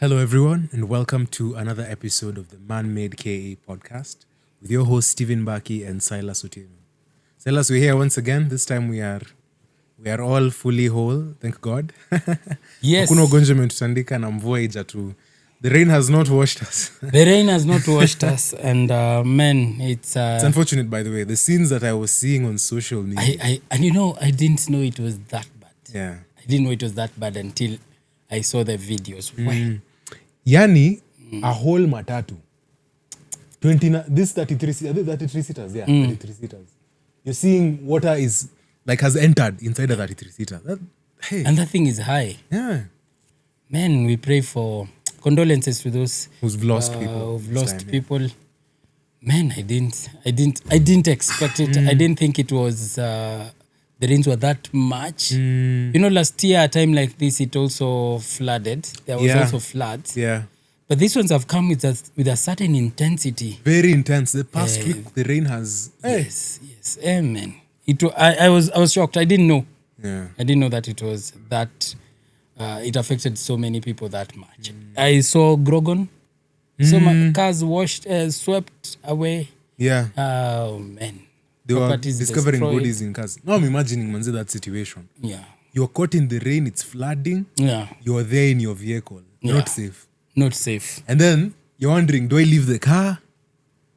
Hello, everyone, and welcome to another episode of the Man-Made KA podcast with your host Stephen Baki and Silas Otieno. Silas, we're here once again. This time we are all fully whole, thank God. Yes. Hakuna ugonjwa umetutandika na mvua haijatu. The rain has not washed us. The rain has not washed us, and man, it's unfortunate, by the way. The scenes that I was seeing on social media. I didn't know it was that bad. Yeah. I didn't know it was that bad until I saw the videos. Yani, a whole matatu. 33 seaters, yeah, 33 seaters. You're seeing water is has entered inside a 33 seater. And that thing is high. Yeah. Man, we pray for condolences to those who've lost people. Man, I didn't expect it. I didn't think it was the rains were that much. Last year, a time like this, it also flooded. There was also floods. Yeah. But these ones have come with a certain intensity. Very intense. The past week, the rain has... Yes. Amen. I was shocked. I didn't know. Yeah. I didn't know that it was that... it affected so many people that much. I saw Grogan. So cars washed, swept away. Yeah. Oh, man. They were discovering bodies in cars. Now I'm imagining, Manze, that situation. Yeah. You're caught in the rain, it's flooding. Yeah. You're there in your vehicle. Yeah. Not safe. And then you're wondering, do I leave the car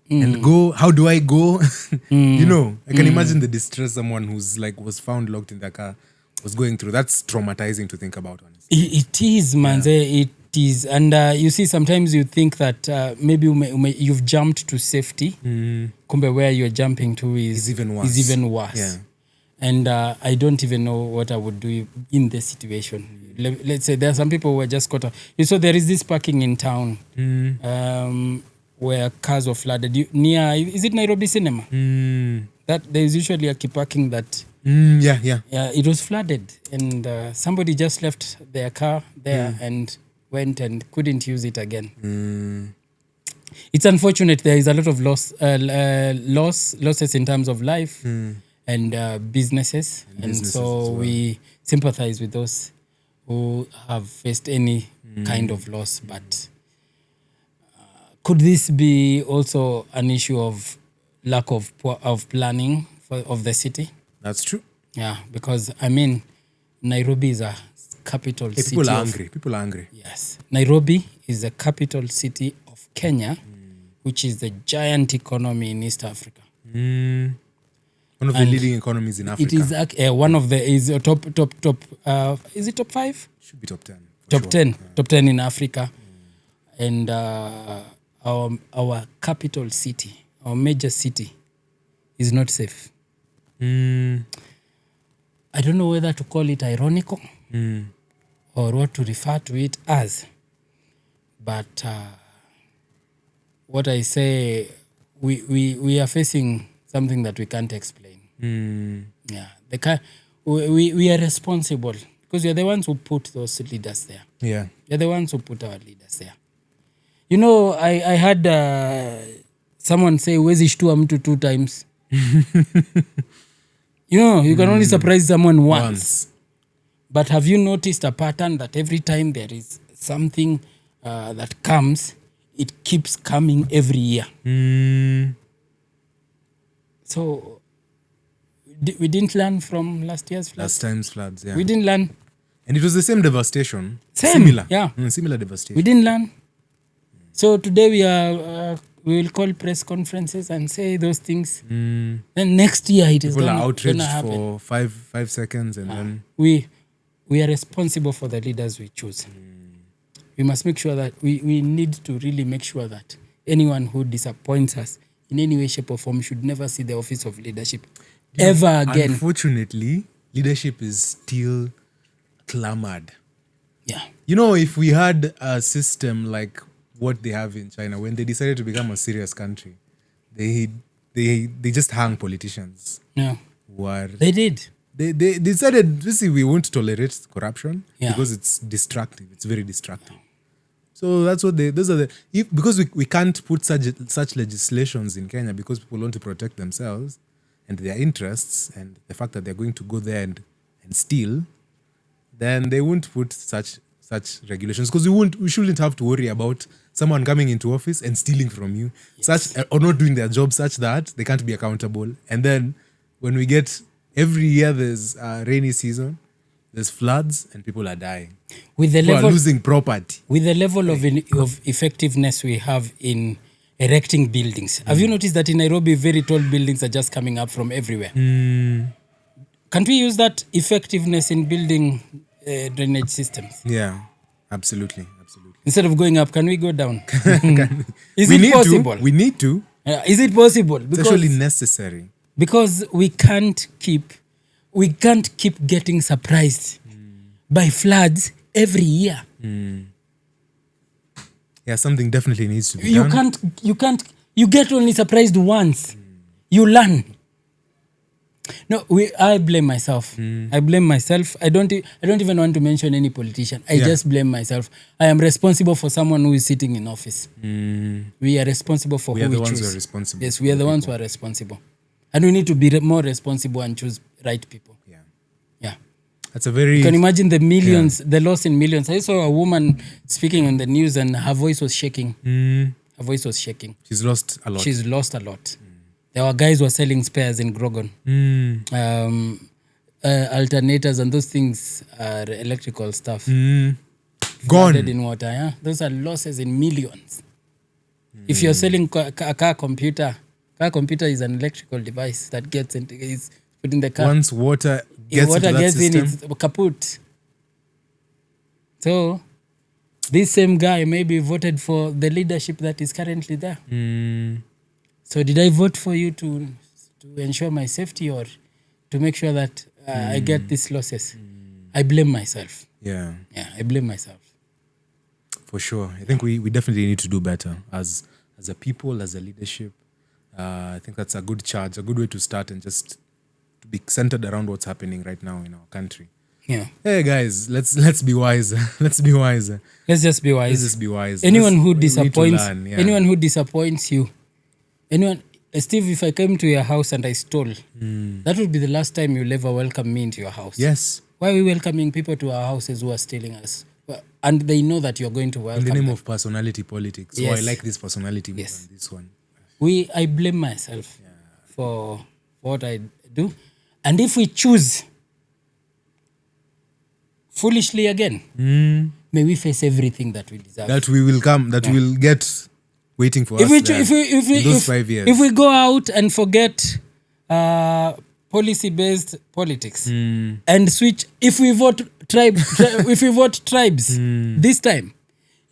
and go? How do I go? I can imagine the distress someone who's was found locked in their car was going through. That's traumatizing to think about, honestly. It is, Manze. Yeah. It is. And you see, sometimes you think that maybe you've jumped to safety. Kumbe where you're jumping to is even worse. Yeah. And I don't even know what I would do in this situation. Let's say there are some people who are just caught up. So there is this parking in town where cars were flooded. Near, is it Nairobi Cinema? That there's usually a parking that... Yeah, it was flooded. And somebody just left their car there and went and couldn't use it again. It's unfortunate. There is a lot of losses in terms of life and businesses. And so we sympathize with those who have faced any kind of loss. But could this be also an issue of lack of planning of the city? That's true. Yeah, because, Nairobi is a capital city. People are angry. Yes. Nairobi is the capital city of Kenya, which is the giant economy in East Africa. One of the leading economies in Africa. It is one of the is top. Is it top 5? Should be top 10. Top 10. Top 10 in Africa, and our capital city, our major city, is not safe. I don't know whether to call it ironical or what to refer to it as, but what I say, we are facing something that we can't explain. Yeah, we are responsible because we are the ones who put those leaders there. Yeah, we are the ones who put our leaders there. I had someone say, "Huwezi shtua mtu 2 times." You can only surprise someone once. But have you noticed a pattern that every time there is something that comes, it keeps coming every year? So we didn't learn from last year's floods. Last time's floods, yeah. We didn't learn. And it was the same devastation. Similar. Yeah. Similar devastation. We didn't learn. So today we will call press conferences and say those things. Then next year it is going to happen. People are outraged for 5 seconds and then... We are responsible for the leaders we choose. We must make sure that we need to really make sure that anyone who disappoints us in any way, shape or form should never see the office of leadership ever again. Unfortunately, leadership is still clamored. Yeah. If we had a system like what they have in China, when they decided to become a serious country, they just hung politicians. Yeah. They did. They decided, we won't tolerate corruption because it's destructive. It's very destructive. So that's what because we can't put such legislations in Kenya because people want to protect themselves and their interests and the fact that they're going to go there and steal, then they won't put such such regulations, because we shouldn't have to worry about someone coming into office and stealing from you, or not doing their job such that they can't be accountable. And then when we get every year, there's rainy season, there's floods, and people are dying. With the People level are losing property. With the level of effectiveness we have in erecting buildings, have you noticed that in Nairobi, very tall buildings are just coming up from everywhere? Can't we use that effectiveness in building drainage systems? Yeah, absolutely. Instead of going up, can we go down? Is We it need possible? to. We need to. Is it possible? It's actually necessary. Because we can't keep getting surprised by floods every year. Yeah, something definitely needs to be done. You get only surprised once. You learn. No, I blame myself. I blame myself. I don't even want to mention any politician. I just blame myself. I am responsible for someone who is sitting in office. We are responsible for who we choose. We are the ones who are responsible. Yes, we are the ones who are responsible. And we need to be more responsible and choose right people. Yeah. That's a very... You can imagine the millions, the loss in millions. I saw a woman speaking on the news and her voice was shaking. Her voice was shaking. She's lost a lot. There were guys who were selling spares in Grogan. Alternators and those things are electrical stuff. Gone. In water, yeah? Those are losses in millions. If you're selling a car computer is an electrical device that gets into, is put in the car. Once water gets into that system, in, it's kaput. So, this same guy maybe voted for the leadership that is currently there. So did I vote for you to ensure my safety or to make sure that I get these losses? I blame myself. Yeah, I blame myself. For sure. I think we definitely need to do better as a people, as a leadership. I think that's a good charge, a good way to start and just to be centered around what's happening right now in our country. Yeah. Hey guys, let's be wiser. Let's be wiser. Let's just be wise. Let's just be wise. Anyone who disappoints you, Steve, if I came to your house and I stole, that would be the last time you'll ever welcome me into your house. Yes. Why are we welcoming people to our houses who are stealing us? And they know that you're going to welcome in the name them. of personality politics. Yes. So I like this personality more than this one. I blame myself for what I do. And if we choose foolishly again, may we face everything that we deserve. That we will come, that we will get waiting for us in those 5 years. If we go out and forget policy-based politics and switch, if we vote tribes this time,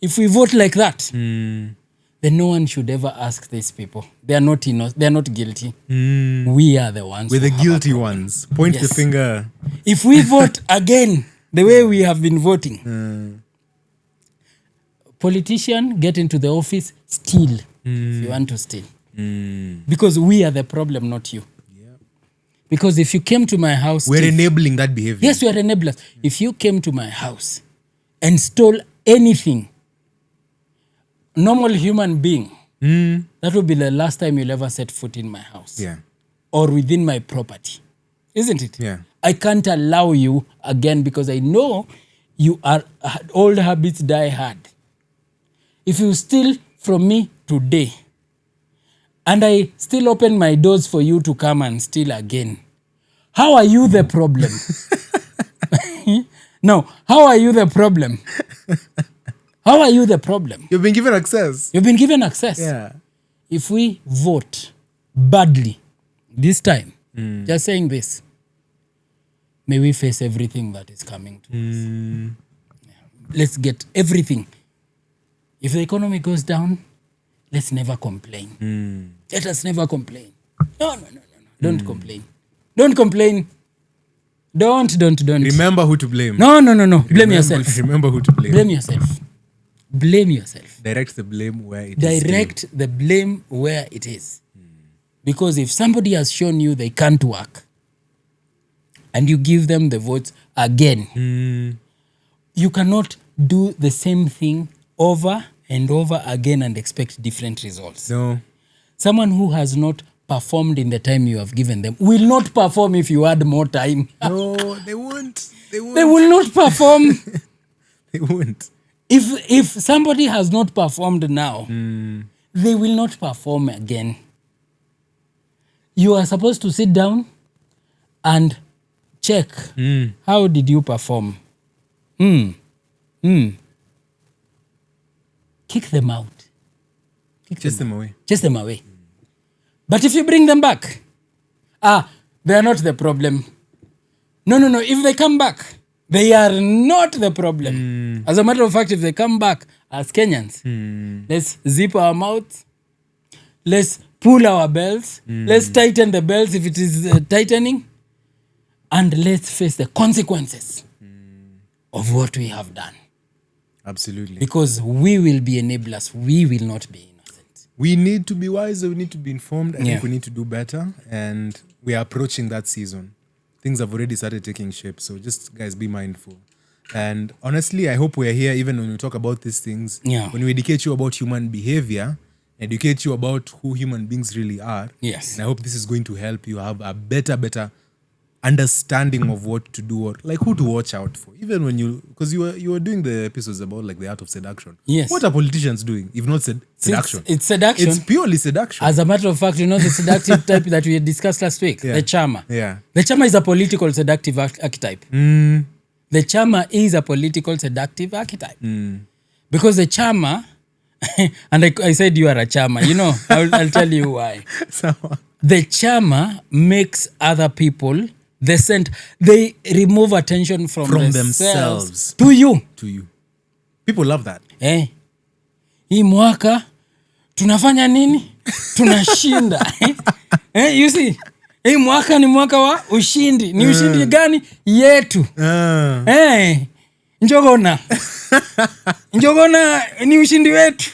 if we vote like that, then no one should ever ask these people. They are not They are not guilty. We are the ones. We're the guilty ones. Point the finger. If we vote again the way we have been voting, politician get into the office, steal if you want to steal. Because we are the problem, not you. Because if you came to my house... We're enabling that behavior. Yes, we are enablers. If you came to my house and stole anything, normal human being, that will be the last time you'll ever set foot in my house. Yeah. Or within my property. Isn't it? Yeah. I can't allow you again because I know you are old habits die hard. If you steal from me today, and I still open my doors for you to come and steal again, how are you the problem? No, how are you the problem? How are you the problem? You've been given access. You've been given access. Yeah. If we vote badly this time, just saying this, may we face everything that is coming to us. Yeah. Let's get everything. If the economy goes down, let's never complain. Let us never complain. No. Don't complain. Don't complain. Don't. Remember who to blame. No. Blame yourself. Remember who to blame. Blame yourself. Blame yourself. Direct the blame where it is. Direct the blame where it is. Because if somebody has shown you they can't work, and you give them the votes again, you cannot do the same thing over and over again and expect different results. No. Someone who has not performed in the time you have given them will not perform if you add more time. No, they won't. They will not perform. They won't. If somebody has not performed now, they will not perform again. You are supposed to sit down and check how did you perform. Kick them out. Chase them away. Chase them away. But if you bring them back, they are not the problem. No. If they come back, they are not the problem. As a matter of fact, if they come back as Kenyans, let's zip our mouths. Let's pull our belts. Let's tighten the belts if it is tightening. And let's face the consequences of what we have done. Absolutely. Because we will be enablers. We will not be innocent. We need to be wiser. We need to be informed. I think we need to do better. And we are approaching that season. Things have already started taking shape. So just, guys, be mindful. And honestly, I hope we're here even when we talk about these things. When we educate you about human behavior, educate you about who human beings really are. Yes. And I hope this is going to help you have a better understanding of what to do or like who to watch out for. Even when because you were doing the episodes about like the art of seduction. Yes. What are politicians doing if not seduction? It's seduction. It's purely seduction. As a matter of fact, the seductive type that we had discussed last week, the charmer. Yeah. The charmer is a political seductive archetype. The charmer is a political seductive archetype. Because the charmer, and I said you are a charmer, I'll tell you why. The charmer makes other people they remove attention from themselves to you. People love that. Hii mwaka tunafanya nini? Tunashinda. You see, hii mwaka ni mwaka wa ushindi. Ni ushindi gani? Yetu. Njogona ni ushindi wetu.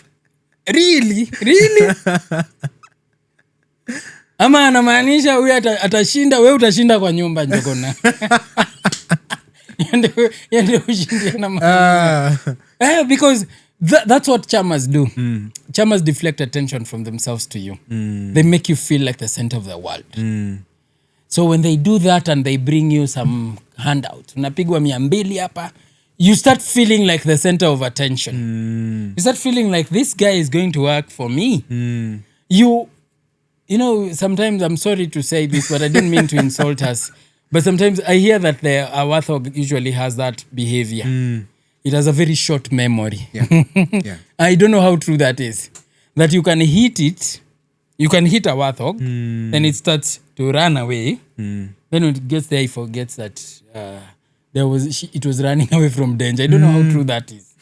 Really? Ama anamaanisha huyu atashinda, wewe utashinda kwa nyumba Njogona. Yende ushindi anamaanisha. Because that's what charmers do. Charmers deflect attention from themselves to you. They make you feel like the center of the world. So when they do that and they bring you some handout, unapigwa 200 hapa, you start feeling like the center of attention. You start feeling like this guy is going to work for me. Sometimes I'm sorry to say this, but I didn't mean to insult us. But sometimes I hear that our Warthog usually has that behavior. It has a very short memory. Yeah. I don't know how true that is. That you can hit it, you can hit a Warthog, then it starts to run away. Then when it gets there, it forgets that it was running away from danger. I don't know how true that is.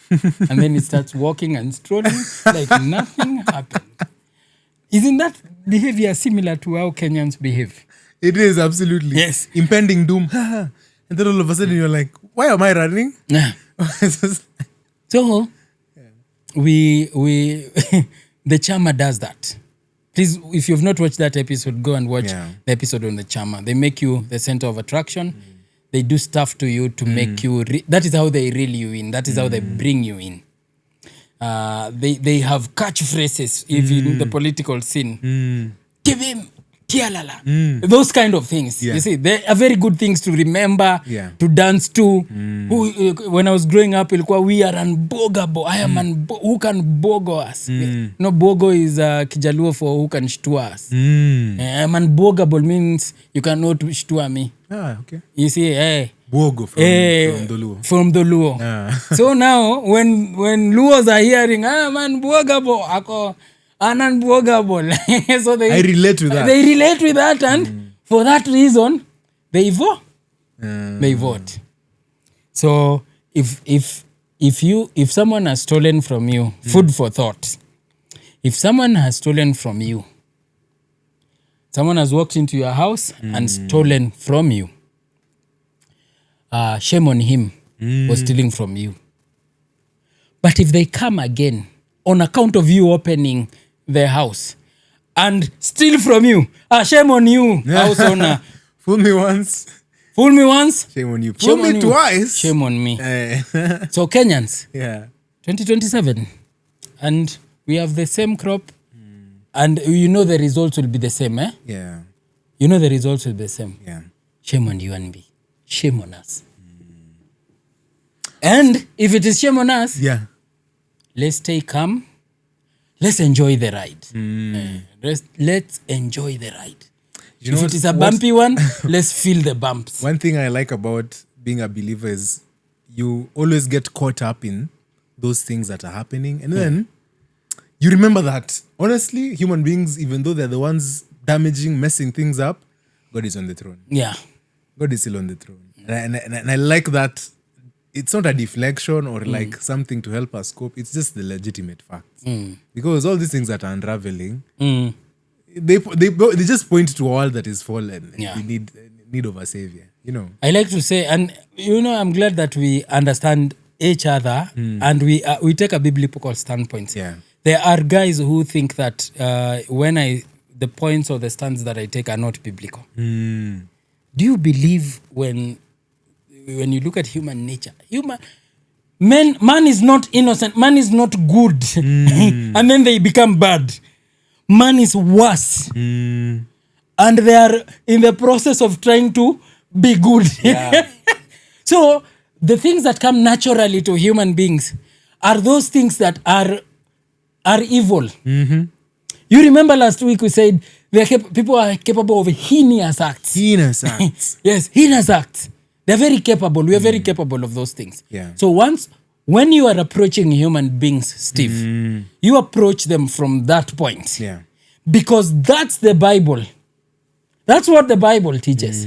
And then it starts walking and strolling like nothing happened. Isn't that behavior similar to how Kenyans behave? It is, absolutely. Yes. Impending doom. And then all of a sudden you're like, why am I running? So, we the charmer does that. Please, if you've not watched that episode, go and watch the episode on the charmer. They make you the center of attraction. They do stuff to you to make you... that is how they reel you in. That is how they bring you in. They have catchphrases in the political scene. Give him tialala. Those kind of things. You see, they are very good things to remember, to dance to. When I was growing up, we are unbogable. I am who can bogo us? No, bogo is Kijaluo for who can shtua us. I'm unbogable means you cannot shtua me. Okay. You see, Bogo from the Luo. From the Luo. So now, when Luos are hearing, man, bogabo, ako, anan bogable. So I relate with that. They relate with that, and for that reason, they vote. They vote. So if someone has stolen from you, food for thought. If someone has stolen from you, someone has walked into your house and stolen from you, shame on him for stealing from you. But if they come again on account of you opening their house and steal from you, shame on you, house owner. Fool me once. Shame on you. Fool me twice. Shame on me. So Kenyans, 2027, and we have the same crop, and the results will be the same, Yeah. The results will be the same. Yeah. Shame on you and me. Shame on us. And if it is shame on us, Yeah. let's stay calm. Let's enjoy the ride. Let's enjoy the ride. You know If it is a bumpy one, let's feel the bumps. One thing I like about being a believer is you always get caught up in those things that are happening. And then you remember that, honestly, human beings, even though they're the ones damaging, messing things up, God is on the throne. Yeah. God is still on the throne. And I like that. It's not a deflection or like something to help us cope. It's just the legitimate facts. Because all these things that are unraveling, they just point to a world that is fallen. Yeah. We need of a savior, you know. I like to say, and I'm glad that we understand each other and we take a biblical standpoint. Yeah. There are guys who think that the points or the stands that I take are not biblical. Do you believe when you look at human nature, man is not innocent, man is not good, and then they become bad. Man is worse, and they are in the process of trying to be good. Yeah. So the things that come naturally to human beings are those things that are evil. You remember last week we said people are capable of heinous acts. Heinous acts. Yes, heinous acts. They're very capable. We are very capable of those things. Yeah. So when you are approaching human beings, Steve, you approach them from that point. Yeah. Because that's the Bible. That's what the Bible teaches.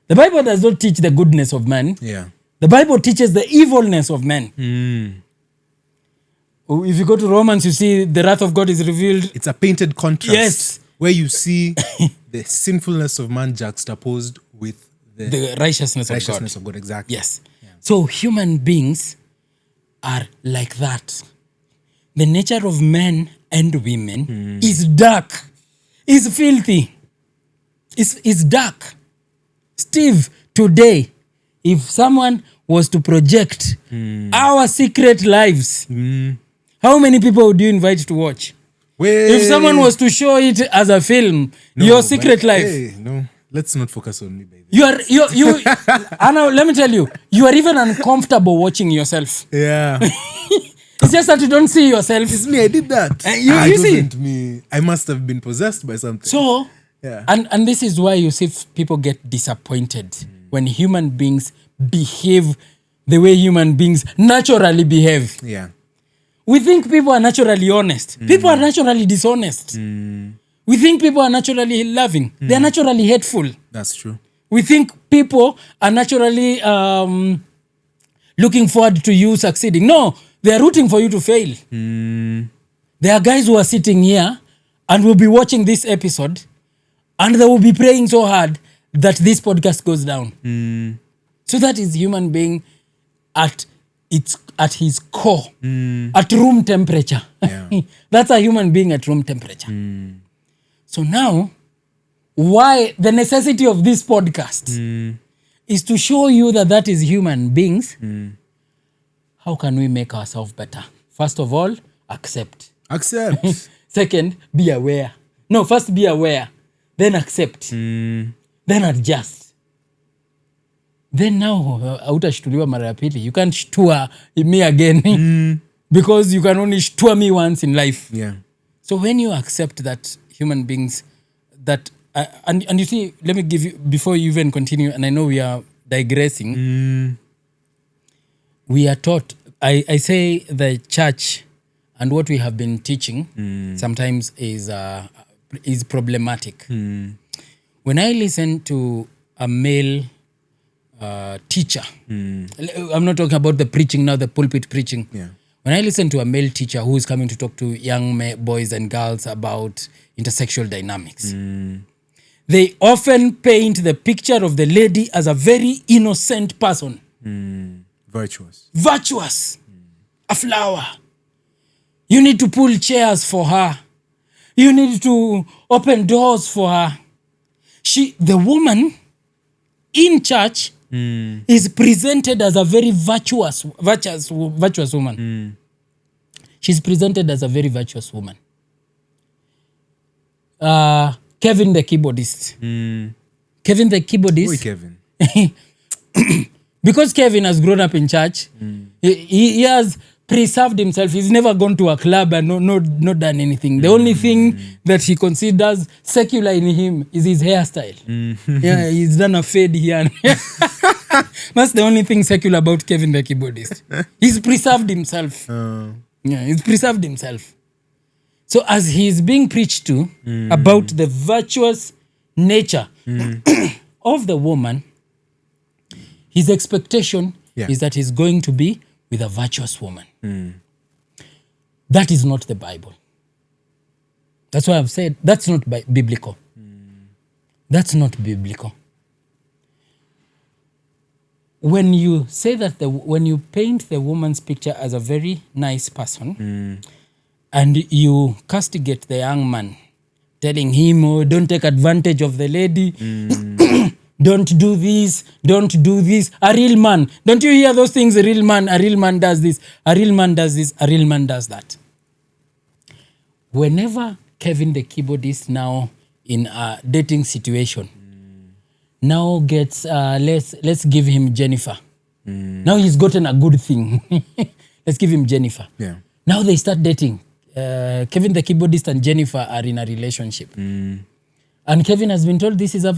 The Bible does not teach the goodness of man. Yeah. The Bible teaches the evilness of man. If you go to Romans, you see the wrath of God is revealed. It's a painted contrast. Yes. Where you see the sinfulness of man juxtaposed with The righteousness of God. Exactly. Yes. Yeah. So human beings are like that. The nature of men and women is dark, is filthy, is dark. Steve, today, if someone was to project our secret lives, how many people would you invite to watch? If someone was to show it as a film, your secret life. Hey, no, let's not focus on me, baby. You Anna, let me tell you, you are even uncomfortable watching yourself. Yeah. It's just that you don't see yourself. It's me, I did that. You see? It wasn't me. I must have been possessed by something. So, yeah. and this is why you see people get disappointed when human beings behave the way human beings naturally behave. Yeah. We think people are naturally honest. People are naturally dishonest. We think people are naturally loving. They are naturally hateful. That's true. We think people are naturally looking forward to you succeeding. No, they are rooting for you to fail. There are guys who are sitting here and will be watching this episode and they will be praying so hard that this podcast goes down. So that is human being at his core, at room temperature. Yeah. That's a human being at room temperature. So now, why the necessity of this podcast is to show you that is human beings. How can we make ourselves better? First of all, accept. Accept. Second, be aware. No, first be aware, then accept, then adjust. Then now, hautashtuliwa mara ya pili. You can't shtua me again because you can only shtua me once in life. Yeah. So when you accept that human beings, that and you see, let me give you, before you even continue, and I know we are digressing, we are taught, I say the church and what we have been teaching sometimes is problematic. When I listen to a male teacher, I'm not talking about the preaching now, the pulpit preaching. Yeah. When I listen to a male teacher who is coming to talk to young boys and girls about intersexual dynamics, they often paint the picture of the lady as a very innocent person. Virtuous. A flower. You need to pull chairs for her. You need to open doors for her. The woman in church is presented as a very virtuous woman. She's presented as a very virtuous woman. Kevin the keyboardist. Boy, Kevin. Because Kevin has grown up in church, he has preserved himself. He's never gone to a club and not done anything. The only thing that he considers secular in him is his hairstyle. Yeah, he's done a fade here. That's the only thing secular about Kevin the keyboardist. He's preserved himself. Yeah, he's preserved himself. So as he's being preached to about the virtuous nature of the woman, his expectation is that he's going to be with a virtuous woman. That is not the Bible. That's why I've said that's not biblical. That's not biblical. When you say that when you paint the woman's picture as a very nice person, and you castigate the young man, telling him, oh, don't take advantage of the lady, don't do this, don't do this. A real man. Don't you hear those things? A real man does this, a real man does this, a real man does that. Whenever Kevin the keyboardist now in a dating situation, now gets, let's give him Jennifer. Now he's gotten a good thing. Let's give him Jennifer. Yeah. Now they start dating. Kevin the keyboardist and Jennifer are in a relationship. And Kevin has been told this is a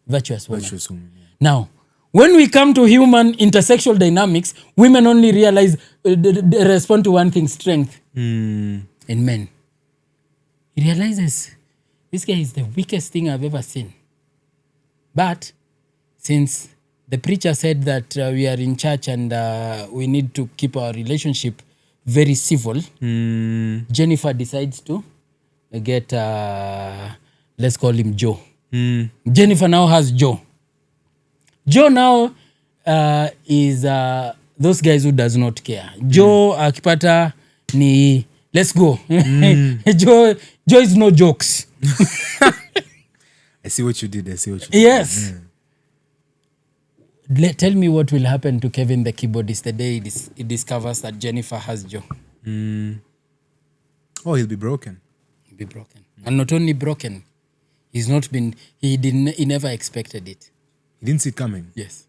virtuous woman. Virtuous woman, yeah. Now, when we come to human intersexual dynamics, women only realize, they respond to one thing, strength. In men. He realizes, this guy is the weakest thing I've ever seen. But since the preacher said that we are in church and we need to keep our relationship very civil, Jennifer decides to get, let's call him Joe. Jennifer now has Joe. Joe now is those guys who does not care. Joe akipata ni let's go. Joe is no jokes. I see what you did. Yes. Tell me what will happen to Kevin the keyboardist the day he discovers that Jennifer has Joe. Oh, he'll be broken. He'll be broken. And not only broken, he never expected it. He didn't see it coming. Yes.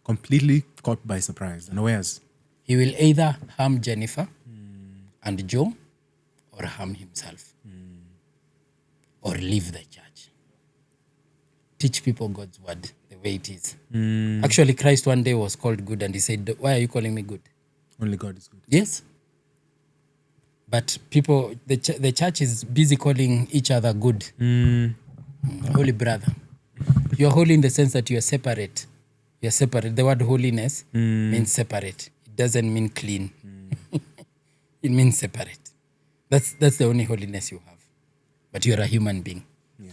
Completely caught by surprise, unawares. He will either harm Jennifer and Joe or harm himself or leave the church. Teach people God's word the way it is. Actually, Christ one day was called good and he said, why are you calling me good? Only God is good. Yes. But people, the church is busy calling each other good. Holy brother. You're holy in the sense that you're separate. You're separate. The word holiness means separate. It doesn't mean clean. It means separate. That's the only holiness you have. But you're a human being. Yeah.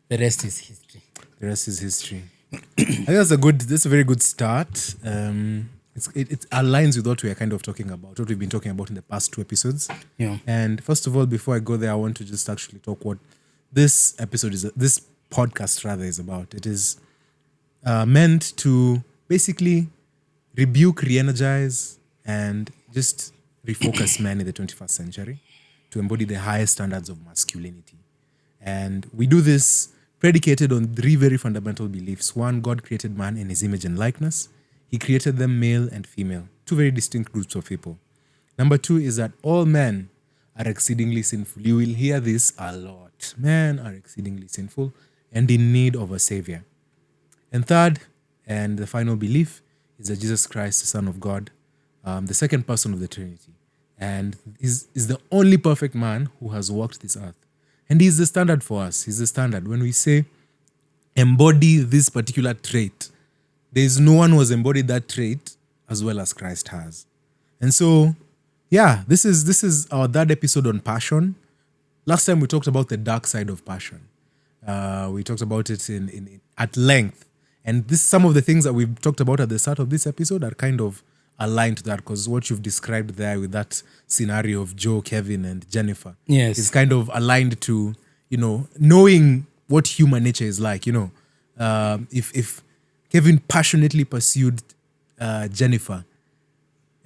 The rest is history. The rest is history. I think that's a very good start. It aligns with what we are kind of talking about, what we've been talking about in the past 2 episodes. Yeah. And first of all, before I go there, I want to just actually talk what this podcast rather is about. It is meant to basically rebuke, re-energize, and just refocus men in the 21st century to embody the highest standards of masculinity. And we do this predicated on 3 very fundamental beliefs. 1, God created man in his image and likeness. He created them male and female, 2 very distinct groups of people. Number 2 is that all men are exceedingly sinful. You will hear this a lot. Men are exceedingly sinful and in need of a savior. And 3rd, and the final belief, is that Jesus Christ, the Son of God, the second person of the Trinity, and is the only perfect man who has walked this earth. And he's the standard for us. He's the standard. When we say embody this particular trait, there is no one who has embodied that trait as well as Christ has. And so, yeah, this is our 3rd episode on passion. Last time we talked about the dark side of passion. We talked about it in at length. And some of the things that we've talked about at the start of this episode are kind of aligned to that, because what you've described there with that scenario of Joe, Kevin, and Jennifer is kind of aligned to, knowing what human nature is like. If Kevin passionately pursued Jennifer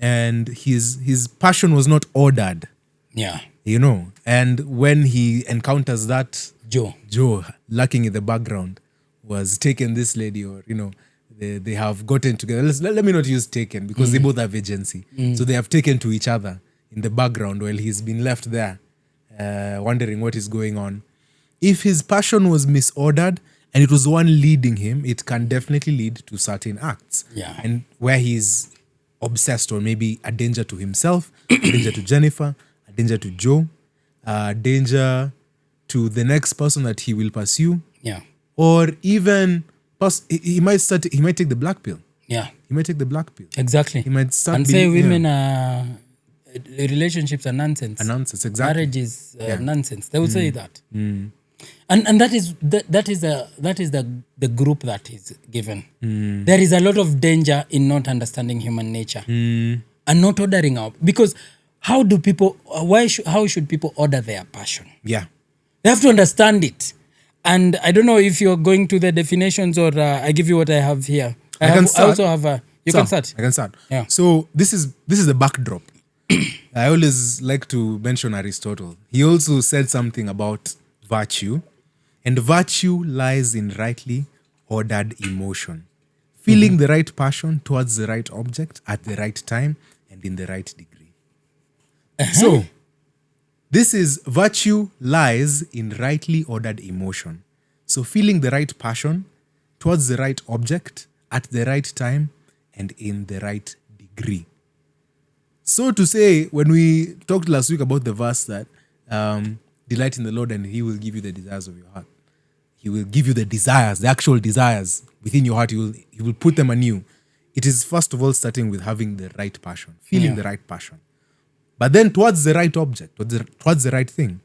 and his passion was not ordered, and when he encounters that Joe lurking in the background, was taken this lady, or they have gotten together. Let me not use taken, because they both have agency. So they have taken to each other in the background while he's been left there, wondering what is going on. If his passion was misordered and it was the one leading him, it can definitely lead to certain acts. Yeah. And where he's obsessed, or maybe a danger to himself, a danger to Jennifer, a danger to Joe, a danger to the next person that he will pursue. Yeah. Or even he might take the black pill. Yeah. He might take the black pill. Exactly. He might start and say women are relationships are nonsense. Nonsense, exactly. Marriage is nonsense. They will say that. And that is the group that is given. There is a lot of danger in not understanding human nature and not ordering out. Because how should people order their passion? Yeah. They have to understand it. And I don't know if you're going to the definitions, or I give you what I have here. I also have you can start. I can start. Yeah. So this is the backdrop. I always like to mention Aristotle. He also said something about virtue, and virtue lies in rightly ordered emotion, feeling the right passion towards the right object at the right time and in the right degree. So this is virtue lies in rightly ordered emotion. So feeling the right passion towards the right object at the right time and in the right degree. So to say, when we talked last week about the verse that delight in the Lord and he will give you the desires of your heart. He will give you the desires, the actual desires within your heart. He will put them anew. It is first of all starting with having the right passion, feeling the right passion. But then towards the right object, towards the right thing.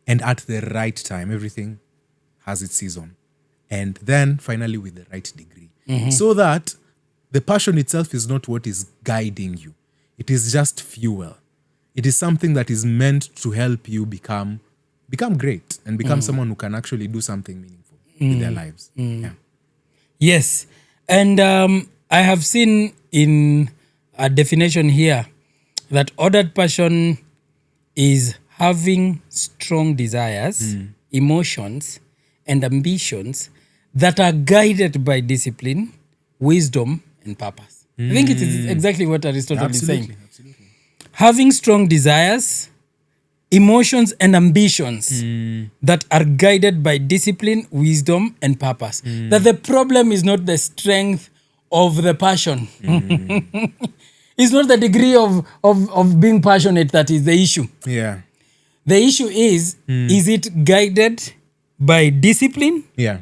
And at the right time, everything has its season. And then finally with the right degree. So that the passion itself is not what is guiding you. It is just fuel. It is something that is meant to help you become great and become someone who can actually do something meaningful in their lives. Yeah. Yes. And I have seen in a definition here that ordered passion is having strong desires, emotions, and ambitions that are guided by discipline, wisdom, and purpose. I think it is exactly what Aristotle is saying. Absolutely. Having strong desires, emotions, and ambitions that are guided by discipline, wisdom, and purpose. That the problem is not the strength of the passion. It's not the degree of being passionate that is the issue. Yeah. The issue is it guided by discipline? Yeah.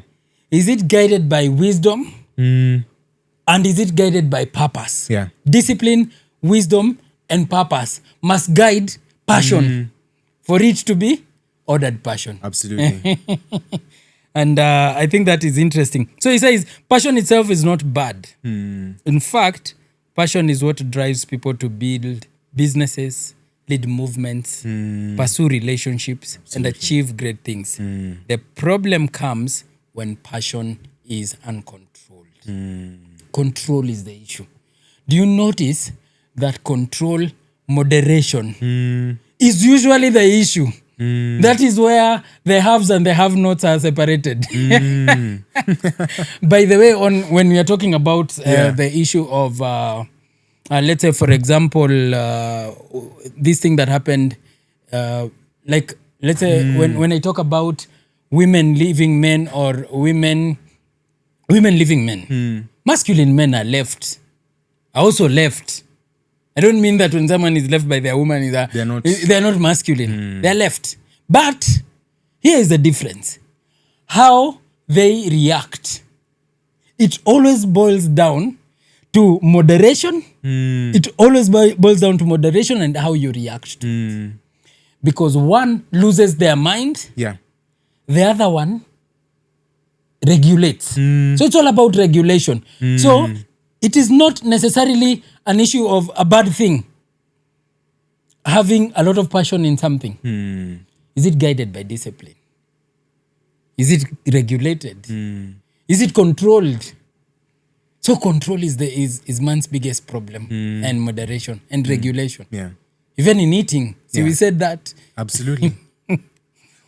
Is it guided by wisdom? And is it guided by purpose? Yeah. Discipline, wisdom, and purpose must guide passion for it to be ordered passion. Absolutely. And I think that is interesting. So he says passion itself is not bad. In fact, passion is what drives people to build businesses, lead movements, pursue relationships, and achieve great things. The problem comes when passion is uncontrolled. Control is the issue. Do you notice that control, moderation is usually the issue? That is where the haves and the have-nots are separated. By the way, when we are talking about the issue of, let's say, for example, this thing that happened, like, let's say, when I talk about women leaving men or women leaving men, masculine men are left, are also left. I don't mean that when someone is left by their woman, they're not masculine. They're left. But here is the difference. How they react. It always boils down to moderation. It always boils down to moderation and how you react to it. Because one loses their mind. Yeah. The other one regulates. So it's all about regulation. So it is not necessarily an issue of a bad thing. Having a lot of passion in something. Is it guided by discipline? Is it regulated? Is it controlled? So control is man's biggest problem, and moderation and regulation. Yeah. Even in eating. See, we said that. Absolutely.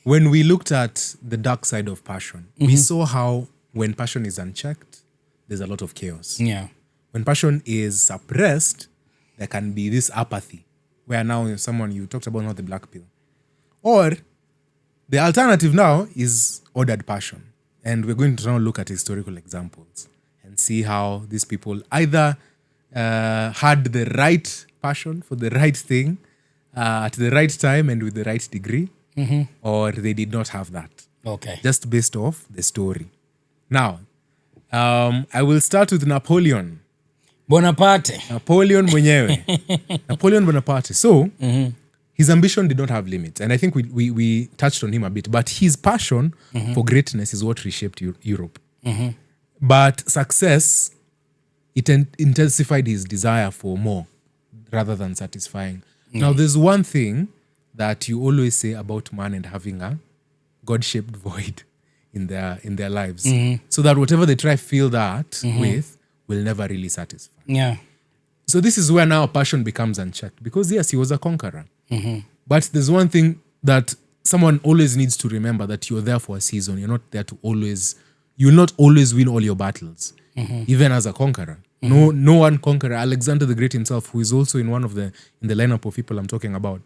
When we looked at the dark side of passion, we saw how when passion is unchecked, there's a lot of chaos. Yeah. When passion is suppressed, there can be this apathy, where now you talked about not the black pill. Or the alternative now is ordered passion. And we're going to now look at historical examples and see how these people either had the right passion for the right thing at the right time and with the right degree, or they did not have that. Okay. Just based off the story. Now, I will start with Napoleon. Bonaparte. Napoleon mwenyewe. Napoleon Bonaparte. So, his ambition did not have limits. And I think we touched on him a bit. But his passion for greatness is what reshaped Europe. But success, it intensified his desire for more rather than satisfying. Now, there's one thing that you always say about man and having a God-shaped void in their lives. So that whatever they try to fill that with will never really satisfy. Yeah. So this is where now passion becomes unchecked. Because yes, he was a conqueror. But there's one thing that someone always needs to remember, that you're there for a season. You're not there to always... You will not always win all your battles, even as a conqueror. No one conqueror, Alexander the Great himself, who is also in the lineup of people I'm talking about,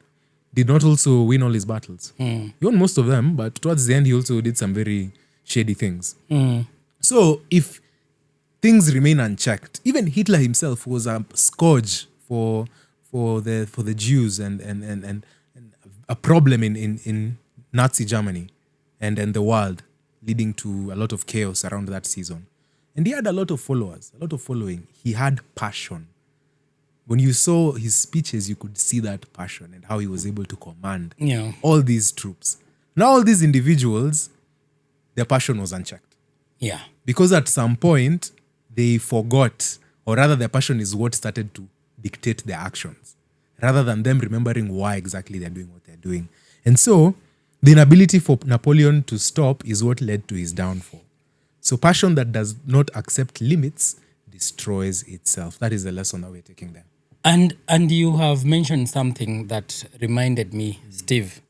did not also win all his battles. He won most of them, but towards the end, he also did some very shady things. So if things remain unchecked, even Hitler himself was a scourge for the Jews and a problem in Nazi Germany and the world, leading to a lot of chaos around that season. And he had a lot of followers, a lot of following. He had passion. When you saw his speeches, you could see that passion and how he was able to command all these troops. Now all these individuals, their passion was unchecked. Yeah. Because at some point, they forgot, or rather their passion is what started to dictate their actions, rather than them remembering why exactly they're doing what they're doing. And so, the inability for Napoleon to stop is what led to his downfall. So passion that does not accept limits destroys itself. That is the lesson that we're taking there. And you have mentioned something that reminded me, Steve.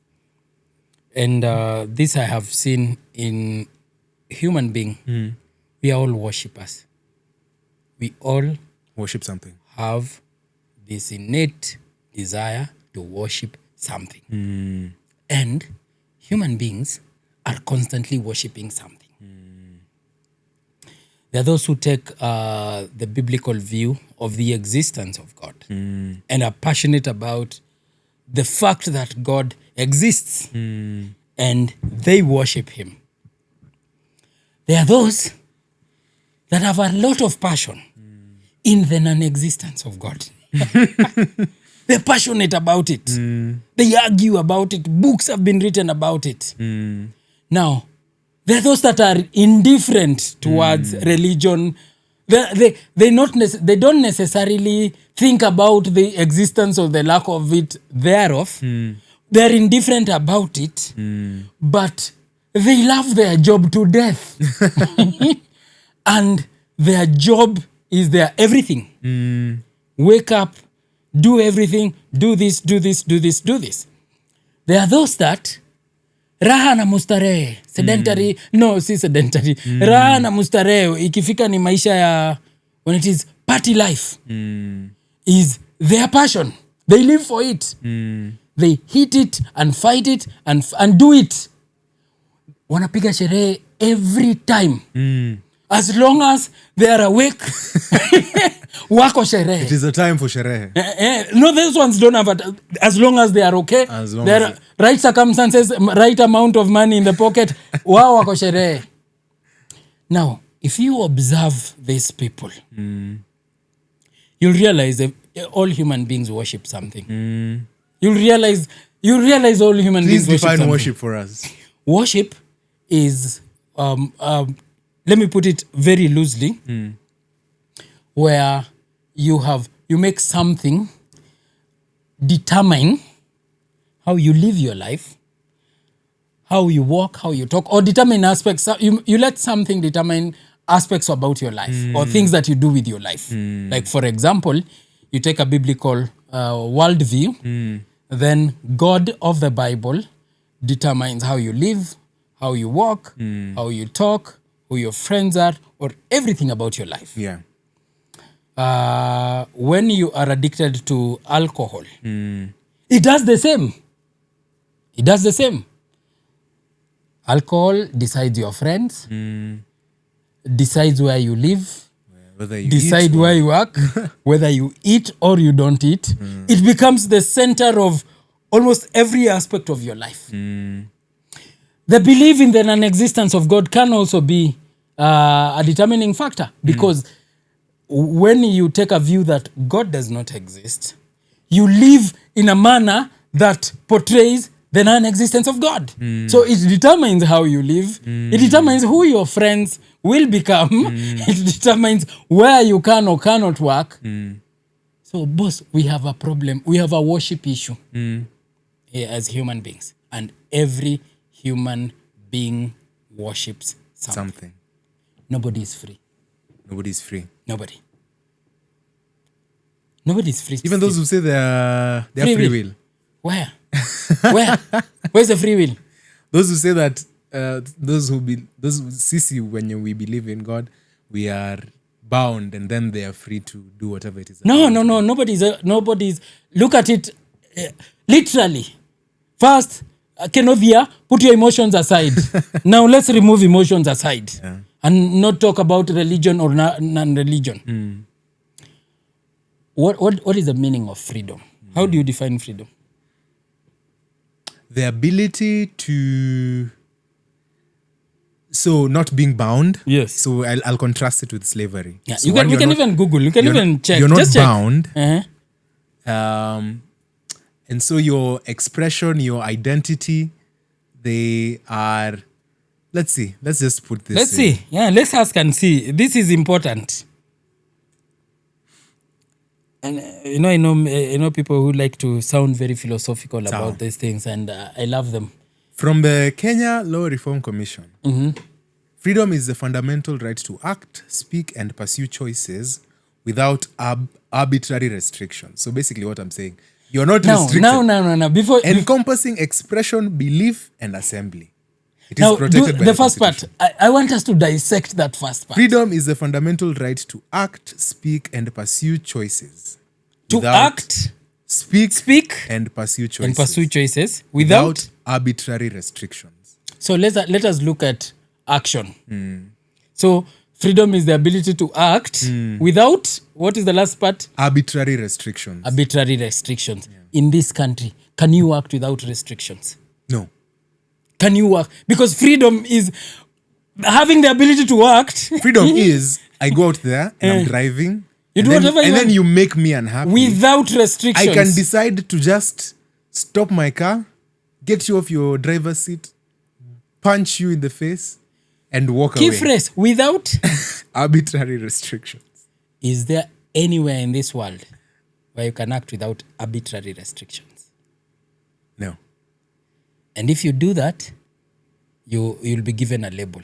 And this I have seen in human being. We are all worshippers. We all Worship something. have this innate desire to worship something. And human beings are constantly worshiping something. There are those who take the biblical view of the existence of God and are passionate about the fact that God exists and they worship him. There are those that have a lot of passion in the non-existence of God. They're passionate about it. They argue about it. Books have been written about it. Now, there are those that are indifferent towards religion. They don't necessarily think about the existence or the lack of it thereof. They're indifferent about it, but they love their job to death. And their job is their everything. Wake up, do everything, do this, do this, do this, do this. There are those that raha na mustarehe, sedentary, no, si sedentary. Raha na mustarehe, ikifika ni maisha ya, when it is party life, is their passion. They live for it. They hit it and fight it and do it. Wanapiga sherehe every time. As long as they are awake, wako sherehe. It is a time for sherehe. No, those ones don't have it. As long as they are okay, there are right circumstances, right amount of money in the pocket, wako sherehe. Now, if you observe these people, you'll realize that all human beings worship something. You'll realize all human beings worship something. Please define worship for us. Worship is, let me put it very loosely, where you make something determine how you live your life, how you walk, how you talk, or determine aspects. You let something determine aspects about your life or things that you do with your life. Like, for example, you take a biblical worldview, then God of the Bible determines how you live, how you walk, how you talk, who your friends are, or everything about your life. Yeah. When you are addicted to alcohol, it does the same. It does the same. Alcohol decides your friends, decides where you live, Whether you decide eat where you work, whether you eat or you don't eat. It becomes the center of almost every aspect of your life. The belief in the non-existence of God can also be a determining factor, because when you take a view that God does not exist, you live in a manner that portrays the non-existence of God. So it determines how you live. It determines who your friends will become. It determines where you can or cannot work. So, boss, we have a problem. We have a worship issue as human beings. And every human being worships something. Nobody is free. Nobody's free. Nobody. Nobody's free. Even those who say they are free will. Where? Where? Where's the free will? Those who say that sisi when we believe in God, we are bound, and then they are free to do whatever it is. No. Nobody's. Look at it literally. First, Kenovia, put your emotions aside. Now let's remove emotions aside and not talk about religion or non-religion. What is the meaning of freedom? How do you define freedom? The ability to... So not being bound. Yes. So I'll contrast it with slavery. Yeah. So We can even Google. You can even check. You're not Just bound. Check. And so your expression, your identity, they are... Let's see. Let's just put this Let's in. see. Yeah, let's ask and see. This is important. And I know people who like to sound very philosophical about these things, and I love them. From the Kenya Law Reform Commission, freedom is the fundamental right to act, speak, and pursue choices without arbitrary restrictions. So basically what I'm saying, you're not restricted. No. Before encompassing expression, belief, and assembly. It is now, protected by the first part. Constitution. I want us to dissect that first part. Freedom is the fundamental right to act, speak, and pursue choices. To act, speak, and pursue choices. Without arbitrary restrictions. So let us look at action. So freedom is the ability to act without, what is the last part? Arbitrary restrictions. Yeah. In this country, can you act without restrictions? No. Can you work? Because freedom is having the ability to act. Freedom is I go out there and I'm driving. You do whatever you want. And then you make me unhappy. Without restrictions. I can decide to just stop my car, get you off your driver's seat, punch you in the face, and walk away. Key phrase, without arbitrary restrictions. Is there anywhere in this world where you can act without arbitrary restrictions? No. And if you do that, you'll be given a label.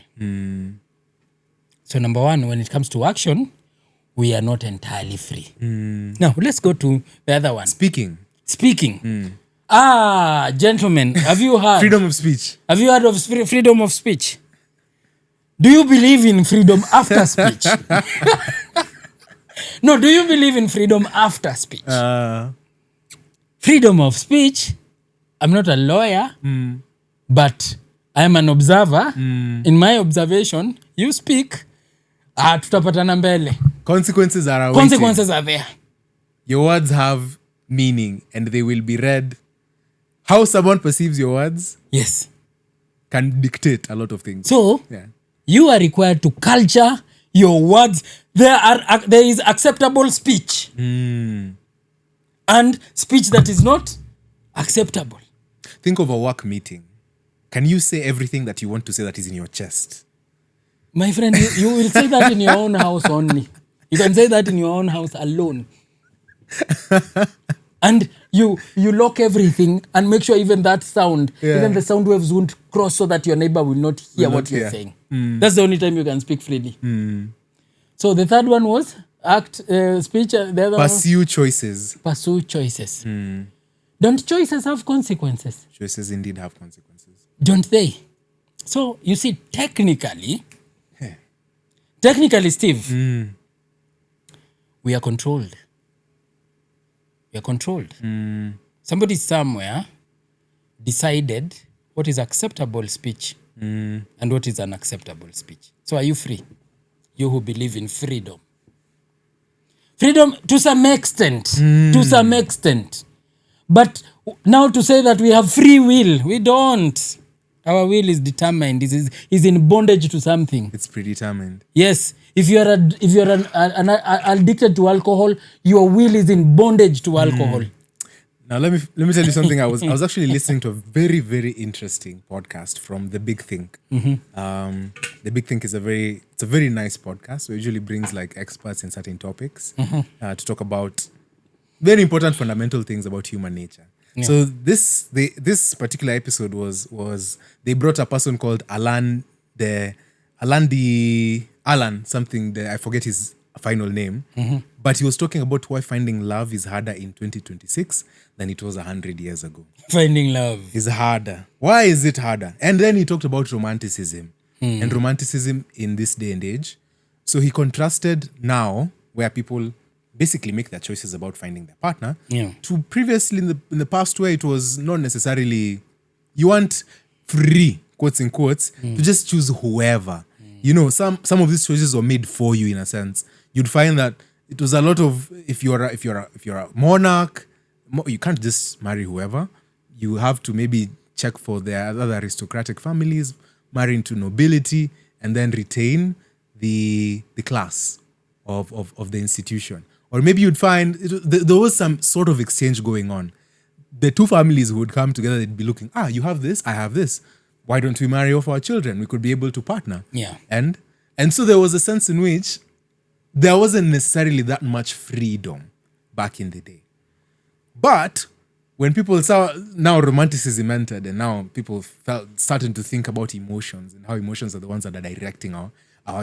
So number one, when it comes to action, we are not entirely free. Now, let's go to the other one. Speaking. Gentlemen, have you heard? Freedom of speech. Have you heard of freedom of speech? Do you believe in freedom after speech? No, do you believe in freedom after speech? Freedom of speech, I'm not a lawyer, but I am an observer. In my observation, you speak, tutapatana mbele. Consequences are awaiting. Consequences are there. Your words have meaning and they will be read. How someone perceives your words, yes, can dictate a lot of things. So, you are required to culture your words. There is acceptable speech and speech that is not acceptable. Think of a work meeting. Can you say everything that you want to say that is in your chest? My friend, you will say that in your own house only. You can say that in your own house alone. And you lock everything and make sure even that sound, even the sound waves won't cross so that your neighbor will not hear what you're saying. That's the only time you can speak freely. So the third one was speech. The other pursue choices. Pursue choices. Don't choices have consequences? Choices indeed have consequences. Don't they? So you see, technically, Technically, Steve, we are controlled. We are controlled. Somebody somewhere decided what is acceptable speech and what is unacceptable speech. So are you free? You who believe in freedom. Freedom to some extent. To some extent. But now to say that we have free will, we don't. Our will is determined, is in bondage to something. It's predetermined. Yes. If you are addicted to alcohol, your will is in bondage to alcohol. Now let me tell you something. I was actually listening to a very, very interesting podcast from The Big Think. The Big Think is a very nice podcast. So it usually brings like experts in certain topics to talk about very important fundamental things about human nature. Yeah. So this particular episode was they brought a person called Alan something. I forget his final name, but he was talking about why finding love is harder in 2026 than it was 100 years ago. Finding love is harder. Why is it harder? And then he talked about romanticism and romanticism in this day and age. So he contrasted now where people basically make their choices about finding their partner to previously in the past where it was not necessarily you want free quotes in quotes to just choose whoever. You know, some of these choices were made for you in a sense. You'd find that it was a lot of if you're a monarch, you can't just marry whoever. You have to maybe check for their other aristocratic families, marry into nobility, and then retain the class of the institution. Or maybe you'd find there was some sort of exchange going on. The two families who would come together, they'd be looking, you have this, I have this. Why don't we marry off our children? We could be able to partner. Yeah. And so there was a sense in which there wasn't necessarily that much freedom back in the day. But when people saw now romanticism entered and now people starting to think about emotions and how emotions are the ones that are directing our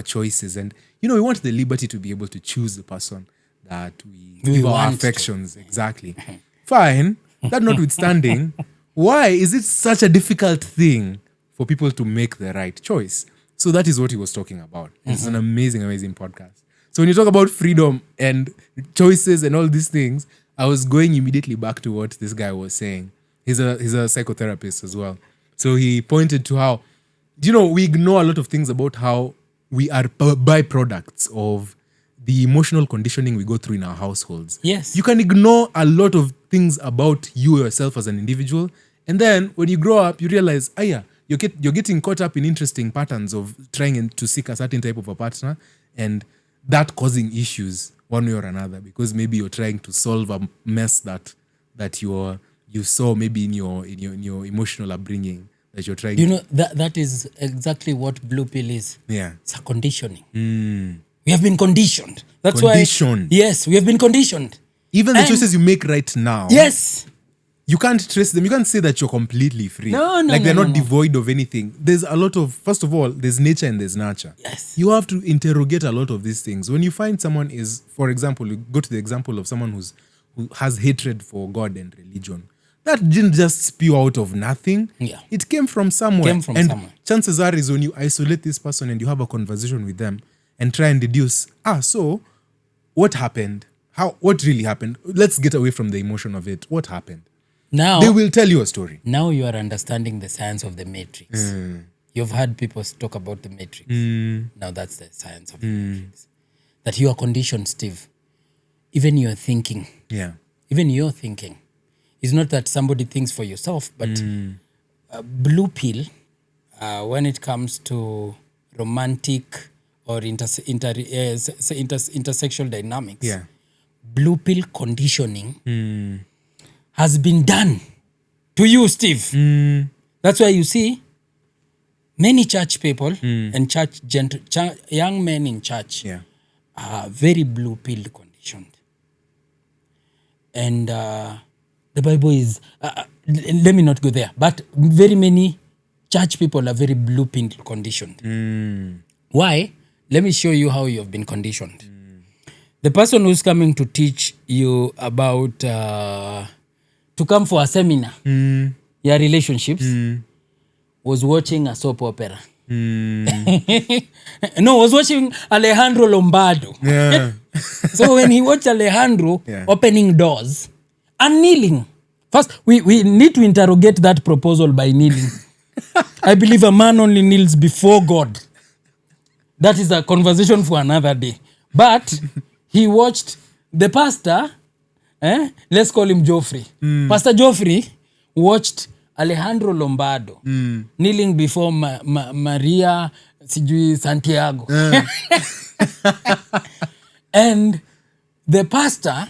choices. And, we want the liberty to be able to choose the person that we give our affections. Exactly. Fine. That notwithstanding, why is it such a difficult thing for people to make the right choice? So that is what he was talking about. It's an amazing, amazing podcast. So when you talk about freedom and choices and all these things, I was going immediately back to what this guy was saying. He's a psychotherapist as well. So he pointed to how, we ignore a lot of things about how we are byproducts of the emotional conditioning we go through in our households. Yes. You can ignore a lot of things about you yourself as an individual. And then when you grow up, you realize, you're getting caught up in interesting patterns of trying to seek a certain type of a partner and that causing issues one way or another because maybe you're trying to solve a mess that you saw maybe in your emotional upbringing that you're trying that is exactly what blue pill is. Yeah. It's a conditioning. We have been conditioned. That's conditioned. Why. Yes, we have been conditioned. Even the choices you make right now. Yes. You can't trace them. You can't say that you're completely free. No. They're not devoid of anything. There's a lot of, first of all, there's nature and there's nurture. Yes. You have to interrogate a lot of these things. When you find someone is, for example, you go to the example of someone who has hatred for God and religion. That didn't just spew out of nothing. Yeah. It came from somewhere. Chances are is when you isolate this person and you have a conversation with them and try and deduce, so what happened? What really happened? Let's get away from the emotion of it. What happened? Now they will tell you a story. Now you are understanding the science of the matrix. You've heard people talk about the matrix. Now that's the science of the matrix. That you are conditioned, Steve. Even your thinking. Yeah. Even your thinking. It's not that somebody thinks for yourself, but blue pill, when it comes to romantic or intersexual dynamics, blue pill conditioning has been done to you, Steve. That's why you see many church people and young men in church are very blue pill conditioned. And the Bible is, let me not go there, but very many church people are very blue pill conditioned. Why? Let me show you how you have been conditioned. The person who's coming to teach you about to come for a seminar, your relationships, was watching a soap opera. No, was watching Alejandro Lombardo. Yeah. So when he watched Alejandro opening doors and kneeling, first we need to interrogate that proposal by kneeling. I believe a man only kneels before God. That is a conversation for another day. But he watched the pastor, let's call him Joffrey. Pastor Joffrey watched Alejandro Lombardo kneeling before Maria sijui Santiago. And the pastor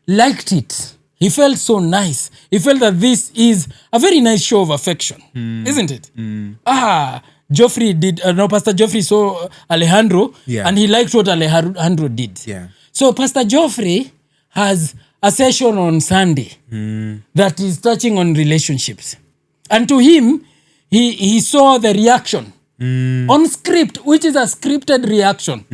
liked it. He felt so nice. He felt that this is a very nice show of affection, isn't it? Joffrey did, Pastor Joffrey saw Alejandro, and he liked what Alejandro did. Yeah. So Pastor Joffrey has a session on Sunday that is touching on relationships. And to him, he saw the reaction on script, which is a scripted reaction.